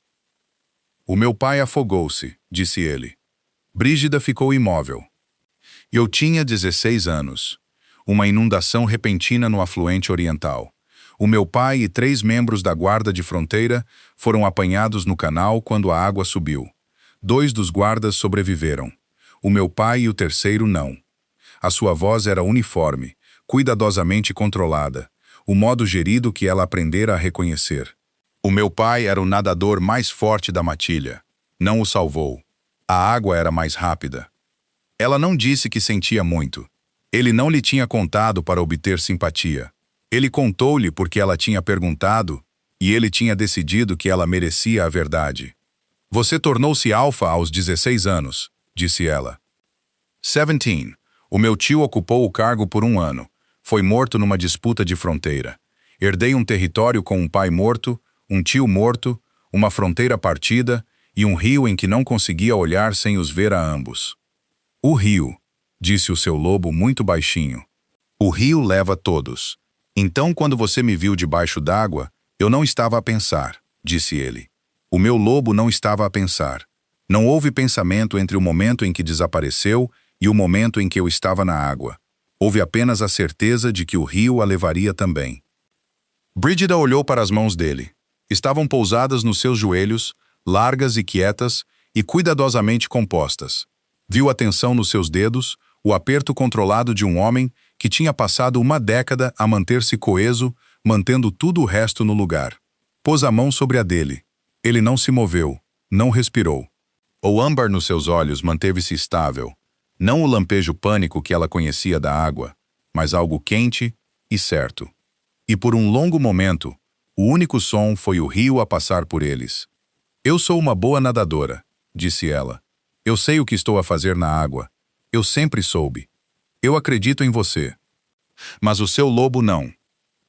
O meu pai afogou-se, disse ele. Brígida ficou imóvel. Eu tinha 16 anos. Uma inundação repentina no afluente oriental. O meu pai e 3 membros da guarda de fronteira foram apanhados no canal quando a água subiu. 2 dos guardas sobreviveram. O meu pai e o terceiro não. A sua voz era uniforme, cuidadosamente controlada, o modo gerido que ela aprendera a reconhecer. O meu pai era o nadador mais forte da matilha. Não o salvou. A água era mais rápida. Ela não disse que sentia muito. Ele não lhe tinha contado para obter simpatia. Ele contou-lhe porque ela tinha perguntado e ele tinha decidido que ela merecia a verdade. Você tornou-se alfa aos 16 anos, disse ela. 17. O meu tio ocupou o cargo por 1 ano. Foi morto numa disputa de fronteira. Herdei um território com um pai morto, um tio morto, uma fronteira partida e um rio em que não conseguia olhar sem os ver a ambos. O rio, disse o seu lobo muito baixinho. O rio leva todos. Então, quando você me viu debaixo d'água, eu não estava a pensar, disse ele. O meu lobo não estava a pensar. Não houve pensamento entre o momento em que desapareceu e o momento em que eu estava na água. Houve apenas a certeza de que o rio a levaria também. Brígida olhou para as mãos dele. Estavam pousadas nos seus joelhos, largas e quietas e cuidadosamente compostas. Viu a tensão nos seus dedos, o aperto controlado de um homem que tinha passado 1 década a manter-se coeso, mantendo tudo o resto no lugar. Pôs a mão sobre a dele. Ele não se moveu, não respirou. O âmbar nos seus olhos manteve-se estável. Não o lampejo pânico que ela conhecia da água, mas algo quente e certo. E por um longo momento, o único som foi o rio a passar por eles. Eu sou uma boa nadadora, disse ela. Eu sei o que estou a fazer na água. Eu sempre soube. Eu acredito em você. Mas o seu lobo não.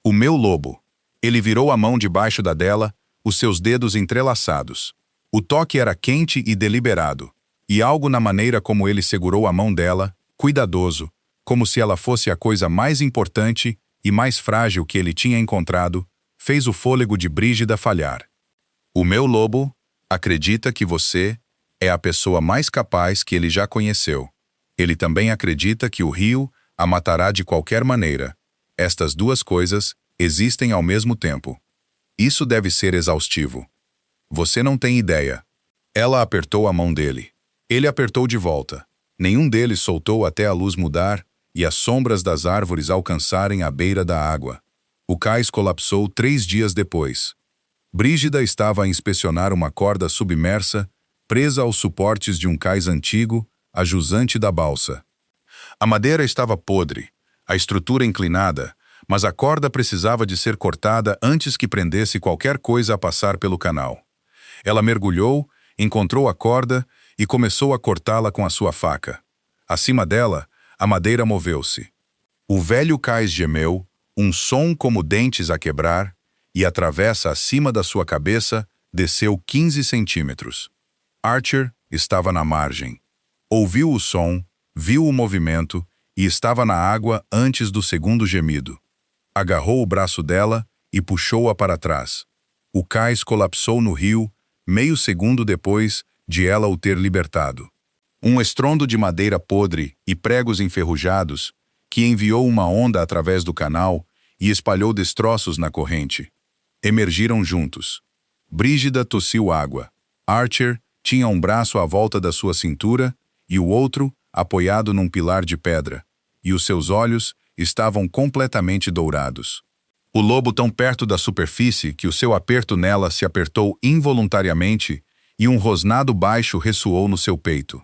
O meu lobo. Ele virou a mão debaixo da dela, os seus dedos entrelaçados. O toque era quente e deliberado, e algo na maneira como ele segurou a mão dela, cuidadoso, como se ela fosse a coisa mais importante e mais frágil que ele tinha encontrado, fez o fôlego de Brígida falhar. O meu lobo acredita que você é a pessoa mais capaz que ele já conheceu. Ele também acredita que o rio a matará de qualquer maneira. Estas 2 coisas existem ao mesmo tempo. Isso deve ser exaustivo. Você não tem ideia. Ela apertou a mão dele. Ele apertou de volta. Nenhum deles soltou até a luz mudar e as sombras das árvores alcançarem a beira da água. O cais colapsou 3 dias depois. Brígida estava a inspecionar uma corda submersa, presa aos suportes de um cais antigo, a jusante da balsa. A madeira estava podre, a estrutura inclinada, mas a corda precisava de ser cortada antes que prendesse qualquer coisa a passar pelo canal. Ela mergulhou, encontrou a corda e começou a cortá-la com a sua faca. Acima dela, a madeira moveu-se. O velho cais gemeu, um som como dentes a quebrar, e a travessa acima da sua cabeça desceu 15 centímetros. Archer estava na margem. Ouviu o som, viu o movimento e estava na água antes do segundo gemido. Agarrou o braço dela e puxou-a para trás. O cais colapsou no rio, meio segundo depois de ela o ter libertado. Um estrondo de madeira podre e pregos enferrujados, que enviou uma onda através do canal, e espalhou destroços na corrente. Emergiram juntos. Brígida tossiu água. Archer tinha um braço à volta da sua cintura e o outro apoiado num pilar de pedra, e os seus olhos estavam completamente dourados. O lobo tão perto da superfície que o seu aperto nela se apertou involuntariamente e um rosnado baixo ressoou no seu peito.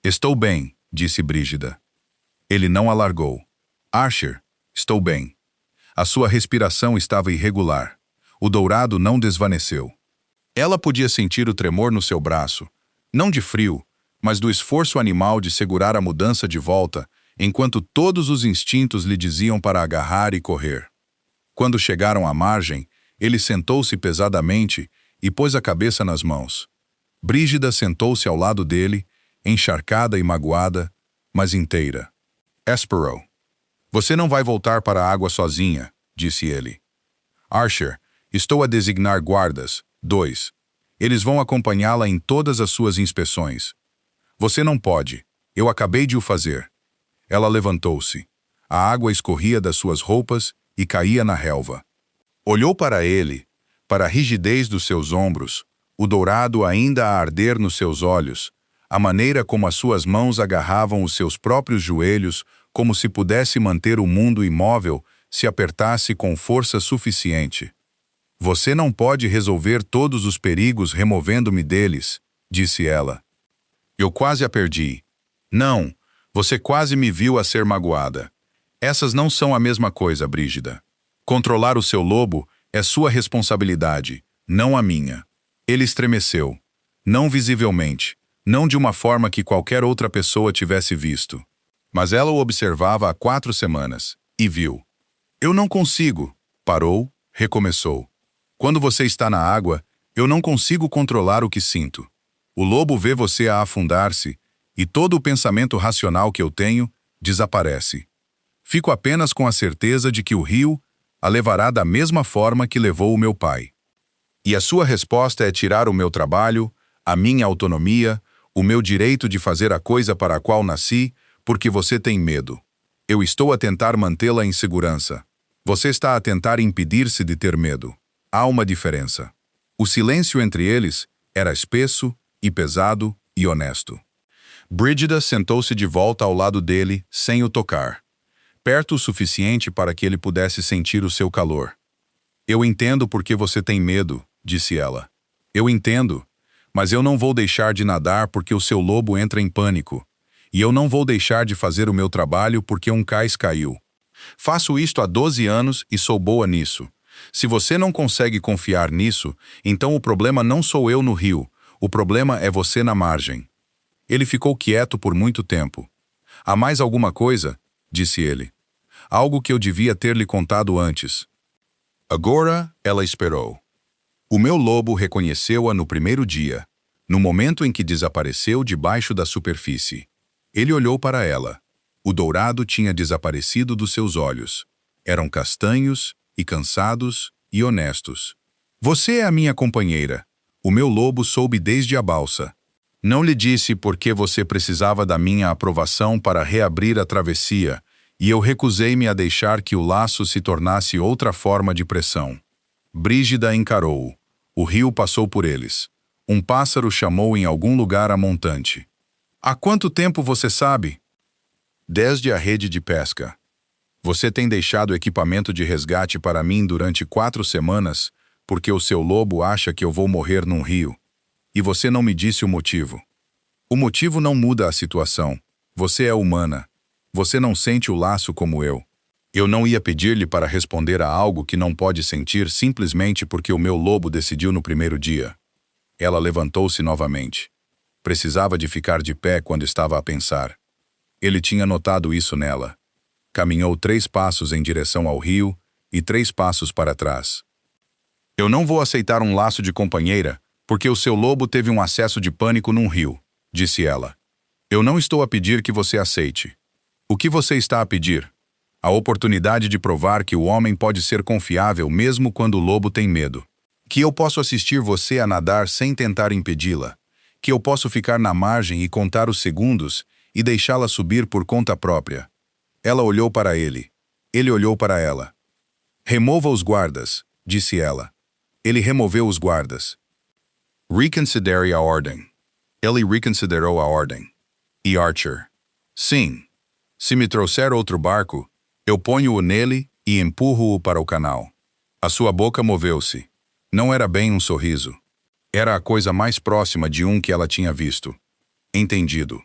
"Estou bem", disse Brígida. Ele não a largou. "Archer, estou bem." A sua respiração estava irregular. O dourado não desvaneceu. Ela podia sentir o tremor no seu braço, não de frio, mas do esforço animal de segurar a mudança de volta, enquanto todos os instintos lhe diziam para agarrar e correr. Quando chegaram à margem, ele sentou-se pesadamente e pôs a cabeça nas mãos. Brígida sentou-se ao lado dele, encharcada e magoada, mas inteira. "Esperou. Você não vai voltar para a água sozinha", disse ele. "Archer, estou a designar guardas, 2. Eles vão acompanhá-la em todas as suas inspeções. Você não pode. Eu acabei de o fazer." Ela levantou-se. A água escorria das suas roupas e caía na relva. Olhou para ele, para a rigidez dos seus ombros, o dourado ainda a arder nos seus olhos, a maneira como as suas mãos agarravam os seus próprios joelhos, como se pudesse manter o mundo imóvel se apertasse com força suficiente. "Você não pode resolver todos os perigos removendo-me deles", disse ela. "Eu quase a perdi." "Não, você quase me viu a ser magoada. Essas não são a mesma coisa, Brígida. Controlar o seu lobo é sua responsabilidade, não a minha." Ele estremeceu. Não visivelmente, não de uma forma que qualquer outra pessoa tivesse visto. Mas ela o observava há 4 semanas, e viu. "Eu não consigo." Parou, recomeçou. "Quando você está na água, eu não consigo controlar o que sinto. O lobo vê você a afundar-se, e todo o pensamento racional que eu tenho desaparece. Fico apenas com a certeza de que o rio a levará da mesma forma que levou o meu pai. E a sua resposta é tirar o meu trabalho, a minha autonomia, o meu direito de fazer a coisa para a qual nasci, porque você tem medo. Eu estou a tentar mantê-la em segurança. Você está a tentar impedir-se de ter medo. Há uma diferença." O silêncio entre eles era espesso e pesado e honesto. Brígida sentou-se de volta ao lado dele, sem o tocar. Perto o suficiente para que ele pudesse sentir o seu calor. "Eu entendo por que você tem medo", disse ela. "Eu entendo, mas eu não vou deixar de nadar porque o seu lobo entra em pânico. E eu não vou deixar de fazer o meu trabalho porque um cais caiu. Faço isto há 12 anos e sou boa nisso. Se você não consegue confiar nisso, então o problema não sou eu no rio, o problema é você na margem." Ele ficou quieto por muito tempo. "Há mais alguma coisa?", disse ele. "Algo que eu devia ter lhe contado antes." Agora ela esperou. O meu lobo reconheceu-a no primeiro dia, no momento em que desapareceu debaixo da superfície. Ele olhou para ela. O dourado tinha desaparecido dos seus olhos. Eram castanhos e cansados e honestos. "Você é a minha companheira. O meu lobo soube desde a balsa. Não lhe disse por que você precisava da minha aprovação para reabrir a travessia, e eu recusei-me a deixar que o laço se tornasse outra forma de pressão." Brígida encarou-o. O rio passou por eles. Um pássaro chamou em algum lugar a montante. "Há quanto tempo você sabe?" "Desde a rede de pesca." "Você tem deixado equipamento de resgate para mim durante 4 semanas, porque o seu lobo acha que eu vou morrer num rio. E você não me disse o motivo." "O motivo não muda a situação. Você é humana. Você não sente o laço como eu. Eu não ia pedir-lhe para responder a algo que não pode sentir simplesmente porque o meu lobo decidiu no primeiro dia." Ela levantou-se novamente. Precisava de ficar de pé quando estava a pensar. Ele tinha notado isso nela. Caminhou 3 passos em direção ao rio e 3 passos para trás. "Eu não vou aceitar um laço de companheira porque o seu lobo teve um acesso de pânico num rio", disse ela. "Eu não estou a pedir que você aceite. O que você está a pedir? A oportunidade de provar que o homem pode ser confiável mesmo quando o lobo tem medo. Que eu posso assistir você a nadar sem tentar impedi-la. Que eu posso ficar na margem e contar os segundos e deixá-la subir por conta própria." Ela olhou para ele. Ele olhou para ela. Remova os guardas, disse ela. Ele removeu os guardas. Reconsidere a ordem. Ele reconsiderou a ordem. E Archer: sim. Se me trouxer outro barco, eu ponho-o nele e empurro-o para o canal. A sua boca moveu-se. Não era bem um sorriso. Era a coisa mais próxima de um que ela tinha visto. Entendido.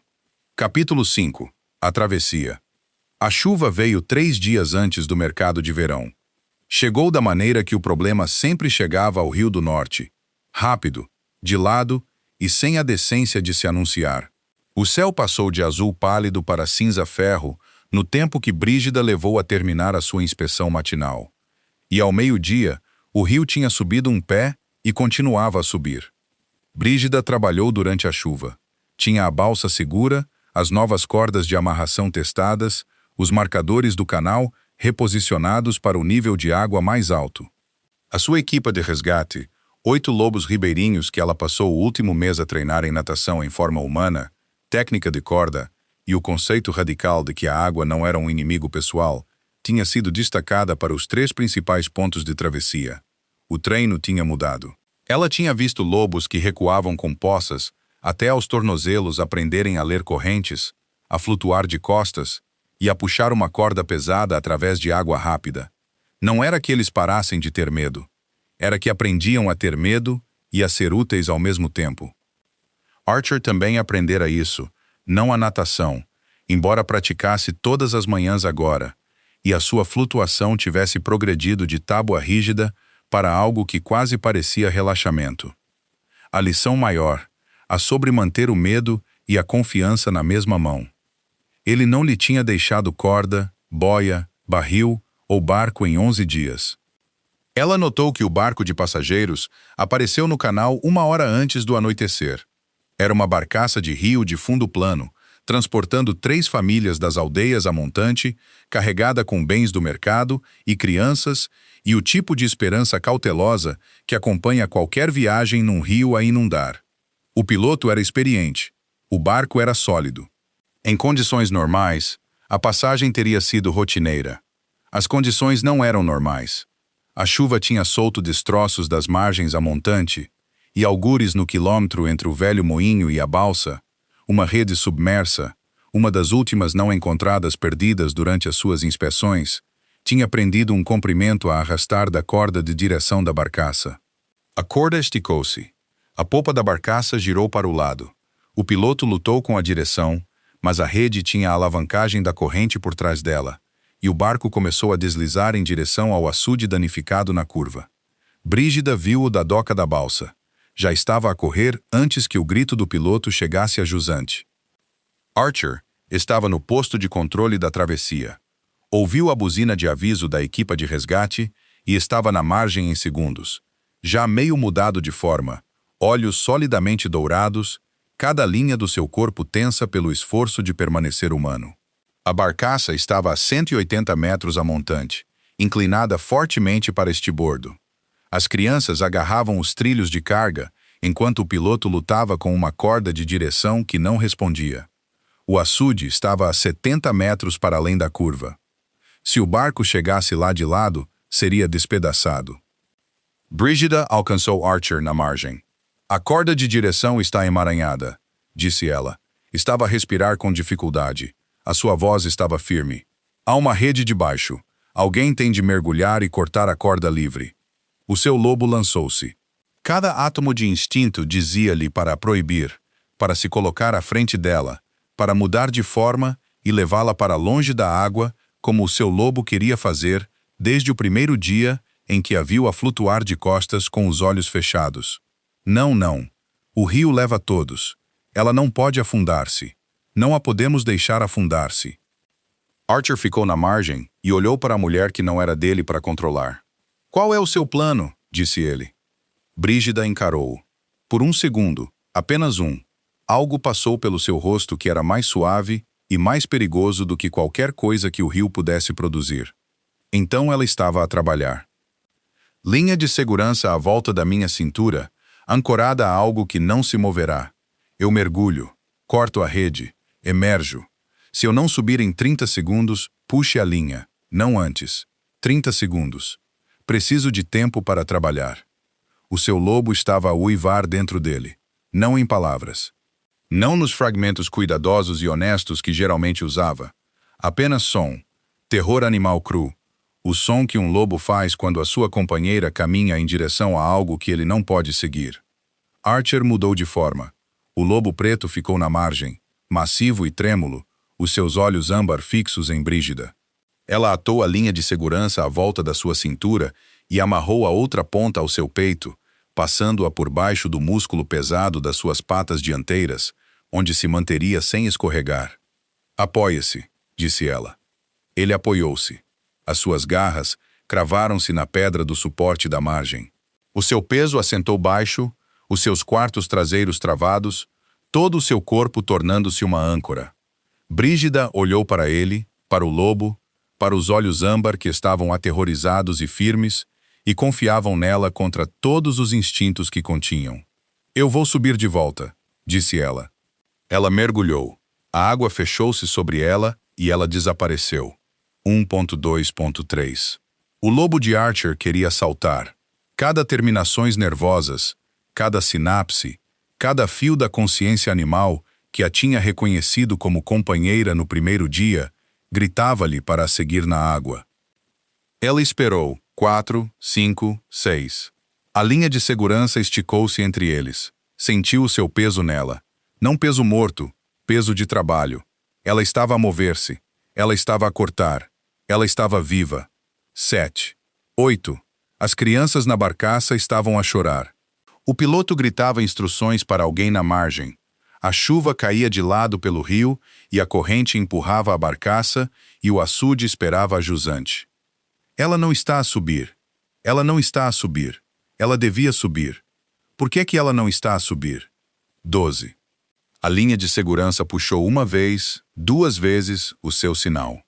Capítulo 5. A travessia. A chuva veio 3 dias antes do mercado de verão. Chegou da maneira que o problema sempre chegava ao Rio do Norte. Rápido, de lado e sem a decência de se anunciar. O céu passou de azul pálido para cinza-ferro no tempo que Brígida levou a terminar a sua inspeção matinal. E ao meio-dia, o rio tinha subido um pé e continuava a subir. Brígida trabalhou durante a chuva. Tinha a balsa segura, as novas cordas de amarração testadas, os marcadores do canal reposicionados para o nível de água mais alto. A sua equipa de resgate, 8 lobos ribeirinhos que ela passou o último mês a treinar em natação em forma humana, técnica de corda e o conceito radical de que a água não era um inimigo pessoal, tinha sido destacada para os 3 principais pontos de travessia. O treino tinha mudado. Ela tinha visto lobos que recuavam com poças até aos tornozelos aprenderem a ler correntes, a flutuar de costas e a puxar uma corda pesada através de água rápida. Não era que eles parassem de ter medo. Era que aprendiam a ter medo e a ser úteis ao mesmo tempo. Archer também aprendera isso, não a natação, embora praticasse todas as manhãs agora, e a sua flutuação tivesse progredido de tábua rígida para algo que quase parecia relaxamento. A lição maior, a sobre manter o medo e a confiança na mesma mão. Ele não lhe tinha deixado corda, boia, barril ou barco em 11 dias. Ela notou que o barco de passageiros apareceu no canal 1 hora antes do anoitecer. Era uma barcaça de rio de fundo plano, transportando 3 famílias das aldeias a montante, carregada com bens do mercado e crianças e o tipo de esperança cautelosa que acompanha qualquer viagem num rio a inundar. O piloto era experiente. O barco era sólido. Em condições normais, a passagem teria sido rotineira. As condições não eram normais. A chuva tinha solto destroços das margens a montante, e algures no quilômetro entre o velho moinho e a balsa, uma rede submersa, uma das últimas não encontradas perdidas durante as suas inspeções, tinha prendido um comprimento a arrastar da corda de direção da barcaça. A corda esticou-se. A popa da barcaça girou para o lado. O piloto lutou com a direção, mas a rede tinha a alavancagem da corrente por trás dela, e o barco começou a deslizar em direção ao açude danificado na curva. Brígida viu-o da doca da balsa. Já estava a correr antes que o grito do piloto chegasse a jusante. Archer estava no posto de controle da travessia. Ouviu a buzina de aviso da equipa de resgate e estava na margem em segundos. Já meio mudado de forma, olhos solidamente dourados, cada linha do seu corpo tensa pelo esforço de permanecer humano. A barcaça estava a 180 metros a montante, inclinada fortemente para estibordo. As crianças agarravam os trilhos de carga, enquanto o piloto lutava com uma corda de direção que não respondia. O açude estava a 70 metros para além da curva. Se o barco chegasse lá de lado, seria despedaçado. Brígida alcançou Archer na margem. A corda de direção está emaranhada, disse ela. Estava a respirar com dificuldade. A sua voz estava firme. Há uma rede debaixo. Alguém tem de mergulhar e cortar a corda livre. O seu lobo lançou-se. Cada átomo de instinto dizia-lhe para a proibir, para se colocar à frente dela, para mudar de forma e levá-la para longe da água, como o seu lobo queria fazer desde o primeiro dia em que a viu a flutuar de costas com os olhos fechados. Não, não. O rio leva todos. Ela não pode afundar-se. Não a podemos deixar afundar-se. Archer ficou na margem e olhou para a mulher que não era dele para controlar. Qual é o seu plano? Disse ele. Brígida encarou-o. Por um segundo, apenas um, algo passou pelo seu rosto que era mais suave e mais perigoso do que qualquer coisa que o rio pudesse produzir. Então ela estava a trabalhar. Linha de segurança à volta da minha cintura, ancorada a algo que não se moverá. Eu mergulho, corto a rede, emerjo. Se eu não subir em 30 segundos, puxe a linha, não antes. 30 segundos. Preciso de tempo para trabalhar. O seu lobo estava a uivar dentro dele, não em palavras. Não nos fragmentos cuidadosos e honestos que geralmente usava. Apenas som, terror animal cru, o som que um lobo faz quando a sua companheira caminha em direção a algo que ele não pode seguir. Archer mudou de forma. O lobo preto ficou na margem, massivo e trêmulo, os seus olhos âmbar fixos em Brígida. Ela atou a linha de segurança à volta da sua cintura e amarrou a outra ponta ao seu peito, passando-a por baixo do músculo pesado das suas patas dianteiras, onde se manteria sem escorregar. Apoie-se, disse ela. Ele apoiou-se. As suas garras cravaram-se na pedra do suporte da margem. O seu peso assentou baixo, os seus quartos traseiros travados, todo o seu corpo tornando-se uma âncora. Brígida olhou para ele, para o lobo, para os olhos âmbar que estavam aterrorizados e firmes e confiavam nela contra todos os instintos que continham. Eu vou subir de volta, disse ela. Ela mergulhou. A água fechou-se sobre ela e ela desapareceu. 1.2.3 O lobo de Archer queria saltar. Cada terminações nervosas, cada sinapse, cada fio da consciência animal que a tinha reconhecido como companheira no primeiro dia, gritava-lhe para a seguir na água. Ela esperou. 4, 5, 6. A linha de segurança esticou-se entre eles. Sentiu o seu peso nela. Não peso morto, peso de trabalho. Ela estava a mover-se. Ela estava a cortar. Ela estava viva. 7. 8. As crianças na barcaça estavam a chorar. O piloto gritava instruções para alguém na margem. A chuva caía de lado pelo rio e a corrente empurrava a barcaça e o açude esperava a jusante. Ela não está a subir. Ela não está a subir. Ela devia subir. Por que que ela não está a subir? 12. A linha de segurança puxou uma vez, duas vezes, o seu sinal.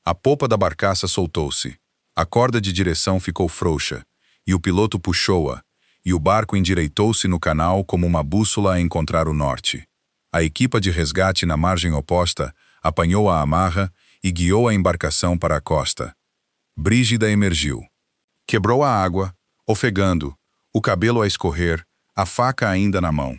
A popa da barcaça soltou-se. A corda de direção ficou frouxa, e o piloto puxou-a, e o barco endireitou-se no canal como uma bússola a encontrar o norte. A equipa de resgate na margem oposta apanhou a amarra e guiou a embarcação para a costa. Brígida emergiu. Quebrou a água, ofegando, o cabelo a escorrer, a faca ainda na mão.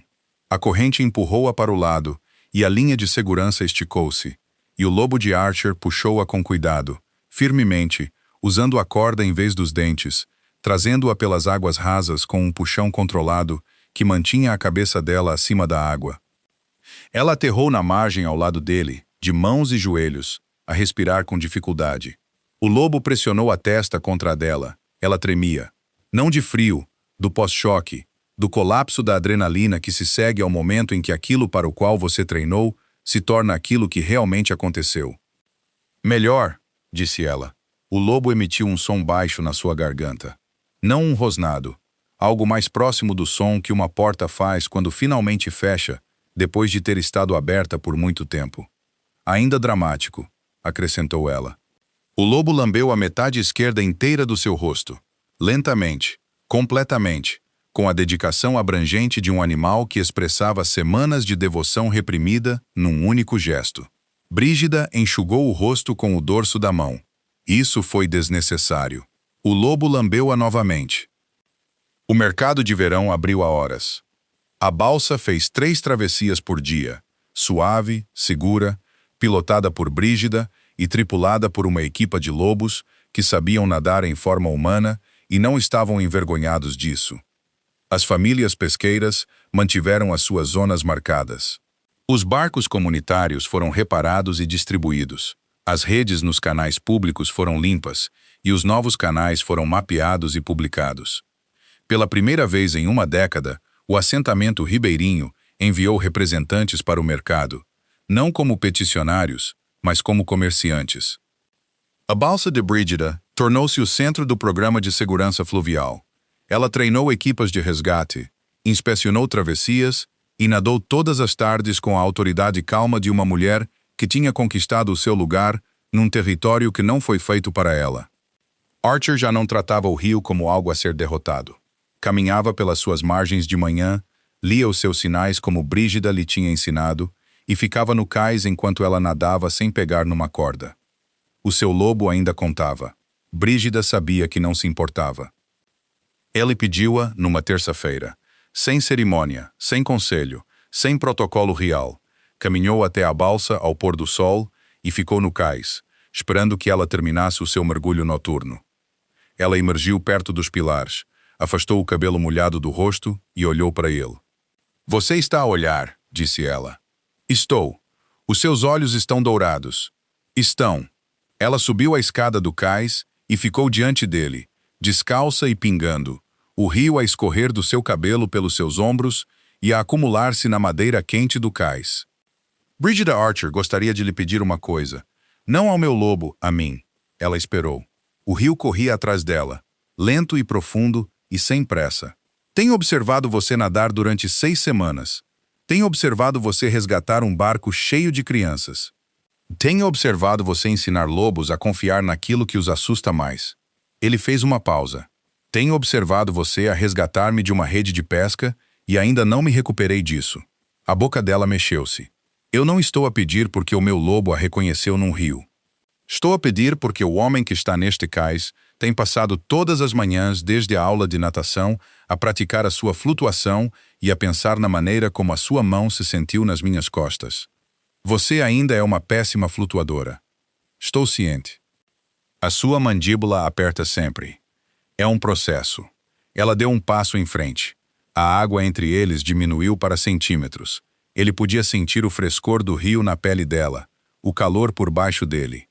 A corrente empurrou-a para o lado e a linha de segurança esticou-se, e o lobo de Archer puxou-a com cuidado, firmemente, usando a corda em vez dos dentes, trazendo-a pelas águas rasas com um puxão controlado que mantinha a cabeça dela acima da água. Ela aterrou na margem ao lado dele, de mãos e joelhos, a respirar com dificuldade. O lobo pressionou a testa contra a dela. Ela tremia. Não de frio, do pós-choque, do colapso da adrenalina que se segue ao momento em que aquilo para o qual você treinou se torna aquilo que realmente aconteceu. Melhor, disse ela. O lobo emitiu um som baixo na sua garganta. Não um rosnado, algo mais próximo do som que uma porta faz quando finalmente fecha, depois de ter estado aberta por muito tempo. Ainda dramático, acrescentou ela. O lobo lambeu a metade esquerda inteira do seu rosto. Lentamente, completamente, com a dedicação abrangente de um animal que expressava semanas de devoção reprimida num único gesto. Brígida enxugou o rosto com o dorso da mão. Isso foi desnecessário. O lobo lambeu-a novamente. O mercado de verão abriu a horas. A balsa fez 3 travessias por dia, suave, segura, pilotada por Brígida e tripulada por uma equipa de lobos que sabiam nadar em forma humana e não estavam envergonhados disso. As famílias pesqueiras mantiveram as suas zonas marcadas. Os barcos comunitários foram reparados e distribuídos. As redes nos canais públicos foram limpas e os novos canais foram mapeados e publicados. Pela primeira vez em uma década, o assentamento ribeirinho enviou representantes para o mercado, não como peticionários, mas como comerciantes. A balsa de Brígida tornou-se o centro do programa de segurança fluvial. Ela treinou equipas de resgate, inspecionou travessias e nadou todas as tardes com a autoridade calma de uma mulher que tinha conquistado o seu lugar num território que não foi feito para ela. Archer já não tratava o rio como algo a ser derrotado. Caminhava pelas suas margens de manhã, lia os seus sinais como Brígida lhe tinha ensinado e ficava no cais enquanto ela nadava sem pegar numa corda. O seu lobo ainda contava. Brígida sabia que não se importava. Ele pediu-a numa terça-feira. Sem cerimônia, sem conselho, sem protocolo real. Caminhou até a balsa ao pôr do sol e ficou no cais, esperando que ela terminasse o seu mergulho noturno. Ela emergiu perto dos pilares, afastou o cabelo molhado do rosto e olhou para ele. "Você está a olhar", disse ela. "Estou. Os seus olhos estão dourados." "Estão." Ela subiu a escada do cais e ficou diante dele, descalça e pingando, o rio a escorrer do seu cabelo pelos seus ombros e a acumular-se na madeira quente do cais. "Brígida Archer gostaria de lhe pedir uma coisa. Não ao meu lobo, a mim." Ela esperou. O rio corria atrás dela, lento e profundo e sem pressa. "Tenho observado você nadar durante 6 semanas. Tenho observado você resgatar um barco cheio de crianças. Tenho observado você ensinar lobos a confiar naquilo que os assusta mais." Ele fez uma pausa. "Tenho observado você a resgatar-me de uma rede de pesca e ainda não me recuperei disso." A boca dela mexeu-se. "Eu não estou a pedir porque o meu lobo a reconheceu num rio. Estou a pedir porque o homem que está neste cais tem passado todas as manhãs desde a aula de natação a praticar a sua flutuação e a pensar na maneira como a sua mão se sentiu nas minhas costas. Você ainda é uma péssima flutuadora. Estou ciente. A sua mandíbula aperta sempre. É um processo." Ela deu um passo em frente. A água entre eles diminuiu para centímetros. Ele podia sentir o frescor do rio na pele dela, o calor por baixo dele.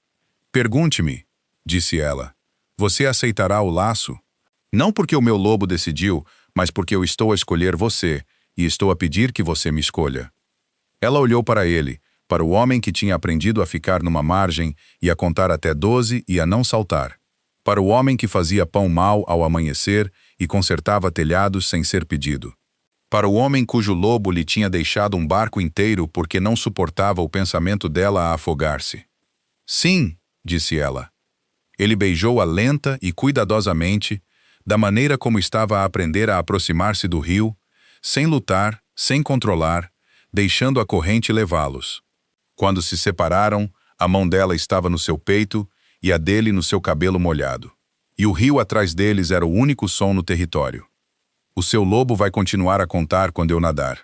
"Pergunte-me", disse ela. "Você aceitará o laço? Não porque o meu lobo decidiu, mas porque eu estou a escolher você, e estou a pedir que você me escolha." Ela olhou para ele, para o homem que tinha aprendido a ficar numa margem e a contar até 12 e a não saltar. Para o homem que fazia pão mau ao amanhecer e consertava telhados sem ser pedido. Para o homem cujo lobo lhe tinha deixado um barco inteiro porque não suportava o pensamento dela a afogar-se. "Sim", disse ela. Ele beijou-a lenta e cuidadosamente, da maneira como estava a aprender a aproximar-se do rio, sem lutar, sem controlar, deixando a corrente levá-los. Quando se separaram, a mão dela estava no seu peito e a dele no seu cabelo molhado. E o rio atrás deles era o único som no território. "O seu lobo vai continuar a contar quando eu nadar.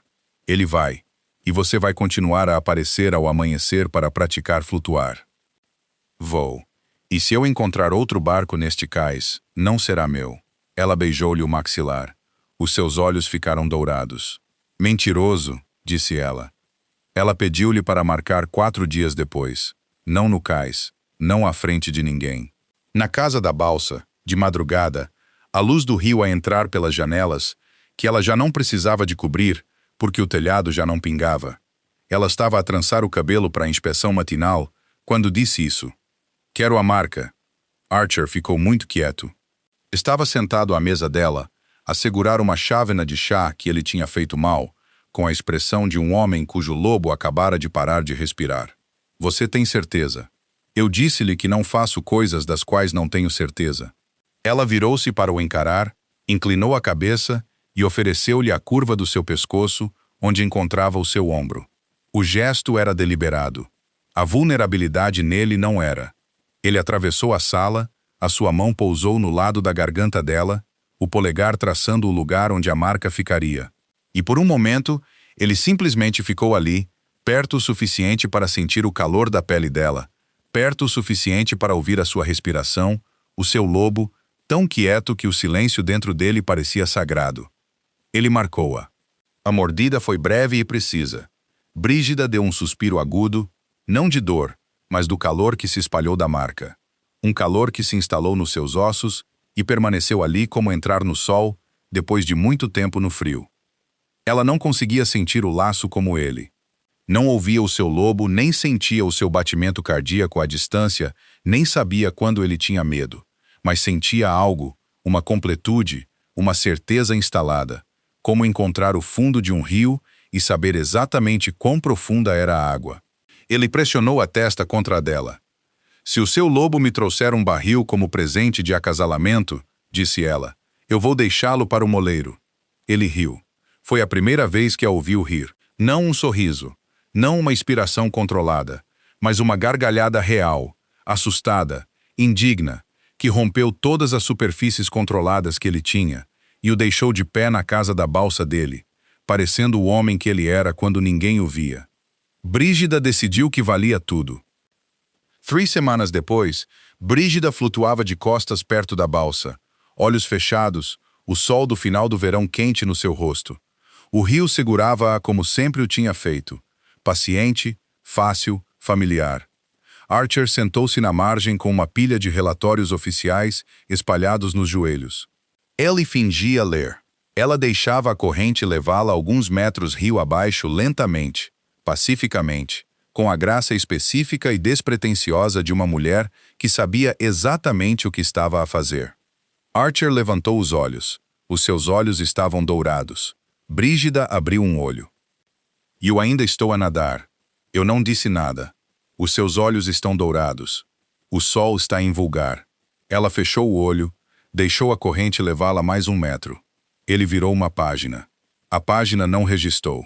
Ele vai. E você vai continuar a aparecer ao amanhecer para praticar flutuar." "Vou. E se eu encontrar outro barco neste cais, não será meu." Ela beijou-lhe o maxilar. Os seus olhos ficaram dourados. "Mentiroso", disse ela. Ela pediu-lhe para marcar 4 dias depois. Não no cais, não à frente de ninguém. Na casa da balsa, de madrugada, a luz do rio a entrar pelas janelas, que ela já não precisava de cobrir, porque o telhado já não pingava. Ela estava a trançar o cabelo para a inspeção matinal, quando disse isso. "Quero a marca." Archer ficou muito quieto. Estava sentado à mesa dela, a segurar uma chávena de chá que ele tinha feito mal, com a expressão de um homem cujo lobo acabara de parar de respirar. "Você tem certeza?" "Eu disse-lhe que não faço coisas das quais não tenho certeza." Ela virou-se para o encarar, inclinou a cabeça e ofereceu-lhe a curva do seu pescoço, onde encontrava o seu ombro. O gesto era deliberado. A vulnerabilidade nele não era. Ele atravessou a sala, a sua mão pousou no lado da garganta dela, o polegar traçando o lugar onde a marca ficaria. E por um momento, ele simplesmente ficou ali, perto o suficiente para sentir o calor da pele dela, perto o suficiente para ouvir a sua respiração, o seu lobo, tão quieto que o silêncio dentro dele parecia sagrado. Ele marcou-a. A mordida foi breve e precisa. Brígida deu um suspiro agudo, não de dor, mas do calor que se espalhou da marca. Um calor que se instalou nos seus ossos e permaneceu ali como entrar no sol, depois de muito tempo no frio. Ela não conseguia sentir o laço como ele. Não ouvia o seu lobo, nem sentia o seu batimento cardíaco à distância, nem sabia quando ele tinha medo, mas sentia algo, uma completude, uma certeza instalada, como encontrar o fundo de um rio e saber exatamente quão profunda era a água. Ele pressionou a testa contra a dela. "Se o seu lobo me trouxer um barril como presente de acasalamento", disse ela, "eu vou deixá-lo para o moleiro." Ele riu. Foi a primeira vez que a ouviu rir. Não um sorriso, não uma inspiração controlada, mas uma gargalhada real, assustada, indigna, que rompeu todas as superfícies controladas que ele tinha e o deixou de pé na casa da balsa dele, parecendo o homem que ele era quando ninguém o via. Brígida decidiu que valia tudo. 3 semanas depois, Brígida flutuava de costas perto da balsa, olhos fechados, o sol do final do verão quente no seu rosto. O rio segurava-a como sempre o tinha feito, paciente, fácil, familiar. Archer sentou-se na margem com uma pilha de relatórios oficiais espalhados nos joelhos. Ele fingia ler. Ela deixava a corrente levá-la alguns metros rio abaixo lentamente, pacificamente, com a graça específica e despretensiosa de uma mulher que sabia exatamente o que estava a fazer. Archer levantou os olhos. Os seus olhos estavam dourados. Brígida abriu um olho. Eu ainda estou a nadar. Eu não disse nada. Os seus olhos estão dourados. O sol está em vulgar. Ela fechou o olho, deixou a corrente levá-la mais 1 metro. Ele virou uma página. A página não registou.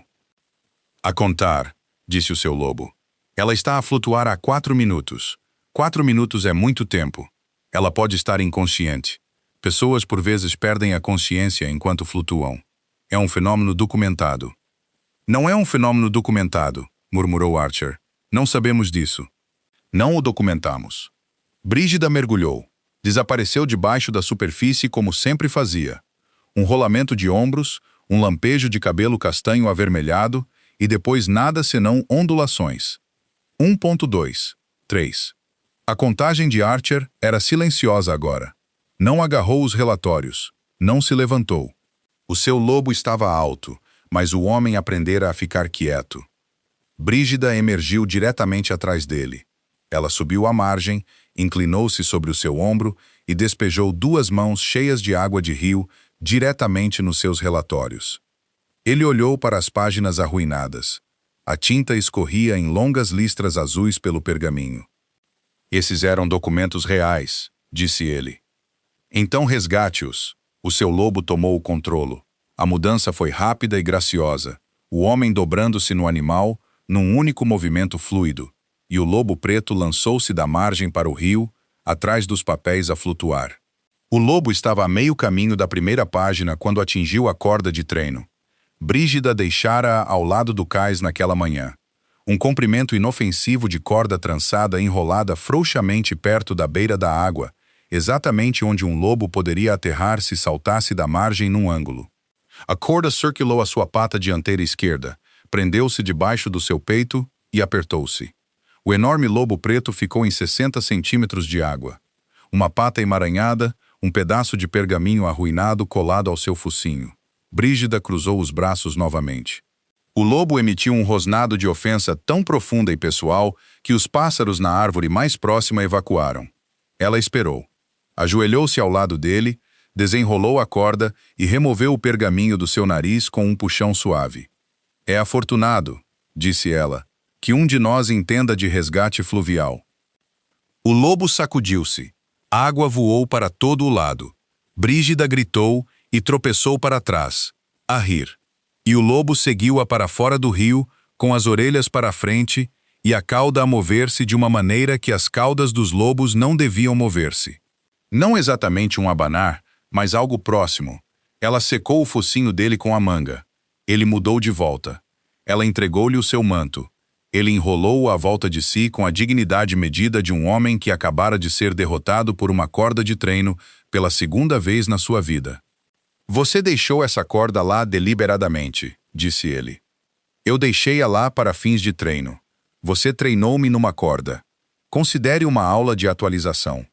A contar, disse o seu lobo. Ela está a flutuar há 4 minutos. 4 minutos é muito tempo. Ela pode estar inconsciente. Pessoas por vezes perdem a consciência enquanto flutuam. É um fenômeno documentado. Não é um fenômeno documentado, murmurou Archer. Não sabemos disso. Não o documentamos. Brígida mergulhou. Desapareceu debaixo da superfície como sempre fazia. Um rolamento de ombros, um lampejo de cabelo castanho avermelhado e depois nada senão ondulações. 1.2. 3. A contagem de Archer era silenciosa agora. Não agarrou os relatórios. Não se levantou. O seu lobo estava alto, mas o homem aprendera a ficar quieto. Brígida emergiu diretamente atrás dele. Ela subiu à margem, inclinou-se sobre o seu ombro e despejou 2 mãos cheias de água de rio diretamente nos seus relatórios. Ele olhou para as páginas arruinadas. A tinta escorria em longas listras azuis pelo pergaminho. Esses eram documentos reais, disse ele. Então resgate-os. O seu lobo tomou o controlo. A mudança foi rápida e graciosa, o homem dobrando-se no animal, num único movimento fluido, e o lobo preto lançou-se da margem para o rio, atrás dos papéis a flutuar. O lobo estava a meio caminho da primeira página quando atingiu a corda de treino. Brígida deixara-a ao lado do cais naquela manhã. Um comprimento inofensivo de corda trançada enrolada frouxamente perto da beira da água, exatamente onde um lobo poderia aterrar se saltasse da margem num ângulo. A corda circulou a sua pata dianteira esquerda, prendeu-se debaixo do seu peito e apertou-se. O enorme lobo preto ficou em 60 centímetros de água. Uma pata emaranhada, um pedaço de pergaminho arruinado colado ao seu focinho. Brígida cruzou os braços novamente. O lobo emitiu um rosnado de ofensa tão profunda e pessoal que os pássaros na árvore mais próxima evacuaram. Ela esperou. Ajoelhou-se ao lado dele, desenrolou a corda e removeu o pergaminho do seu nariz com um puxão suave. É afortunado, disse ela, que um de nós entenda de resgate fluvial. O lobo sacudiu-se. Água voou para todo o lado. Brígida gritou e tropeçou para trás, a rir. E o lobo seguiu-a para fora do rio, com as orelhas para a frente e a cauda a mover-se de uma maneira que as caudas dos lobos não deviam mover-se. Não exatamente um abanar, mas algo próximo. Ela secou o focinho dele com a manga. Ele mudou de volta. Ela entregou-lhe o seu manto. Ele enrolou-o à volta de si com a dignidade medida de um homem que acabara de ser derrotado por uma corda de treino pela 2ª vez na sua vida. Você deixou essa corda lá deliberadamente, disse ele. Eu deixei-a lá para fins de treino. Você treinou-me numa corda. Considere uma aula de atualização.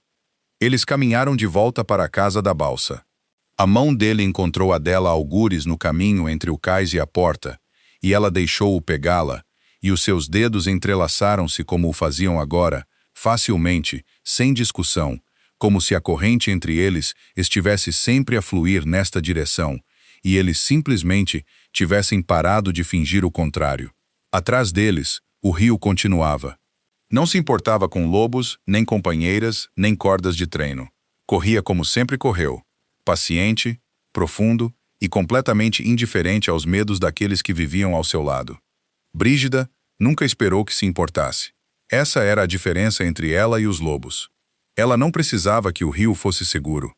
Eles caminharam de volta para a casa da balsa. A mão dele encontrou a dela algures no caminho entre o cais e a porta, e ela deixou-o pegá-la, e os seus dedos entrelaçaram-se como o faziam agora, facilmente, sem discussão, como se a corrente entre eles estivesse sempre a fluir nesta direção, e eles simplesmente tivessem parado de fingir o contrário. Atrás deles, o rio continuava. Não se importava com lobos, nem companheiras, nem cordas de treino. Corria como sempre correu, paciente, profundo e completamente indiferente aos medos daqueles que viviam ao seu lado. Brígida nunca esperou que se importasse. Essa era a diferença entre ela e os lobos. Ela não precisava que o rio fosse seguro.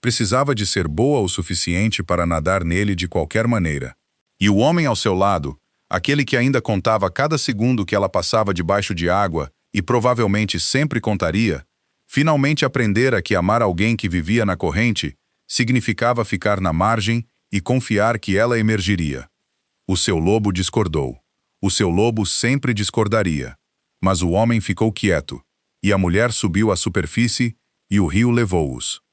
Precisava de ser boa o suficiente para nadar nele de qualquer maneira. E o homem ao seu lado, aquele que ainda contava cada segundo que ela passava debaixo de água e provavelmente sempre contaria, finalmente aprendera que amar alguém que vivia na corrente significava ficar na margem e confiar que ela emergiria. O seu lobo discordou. O seu lobo sempre discordaria. Mas o homem ficou quieto, e a mulher subiu à superfície, e o rio levou-os.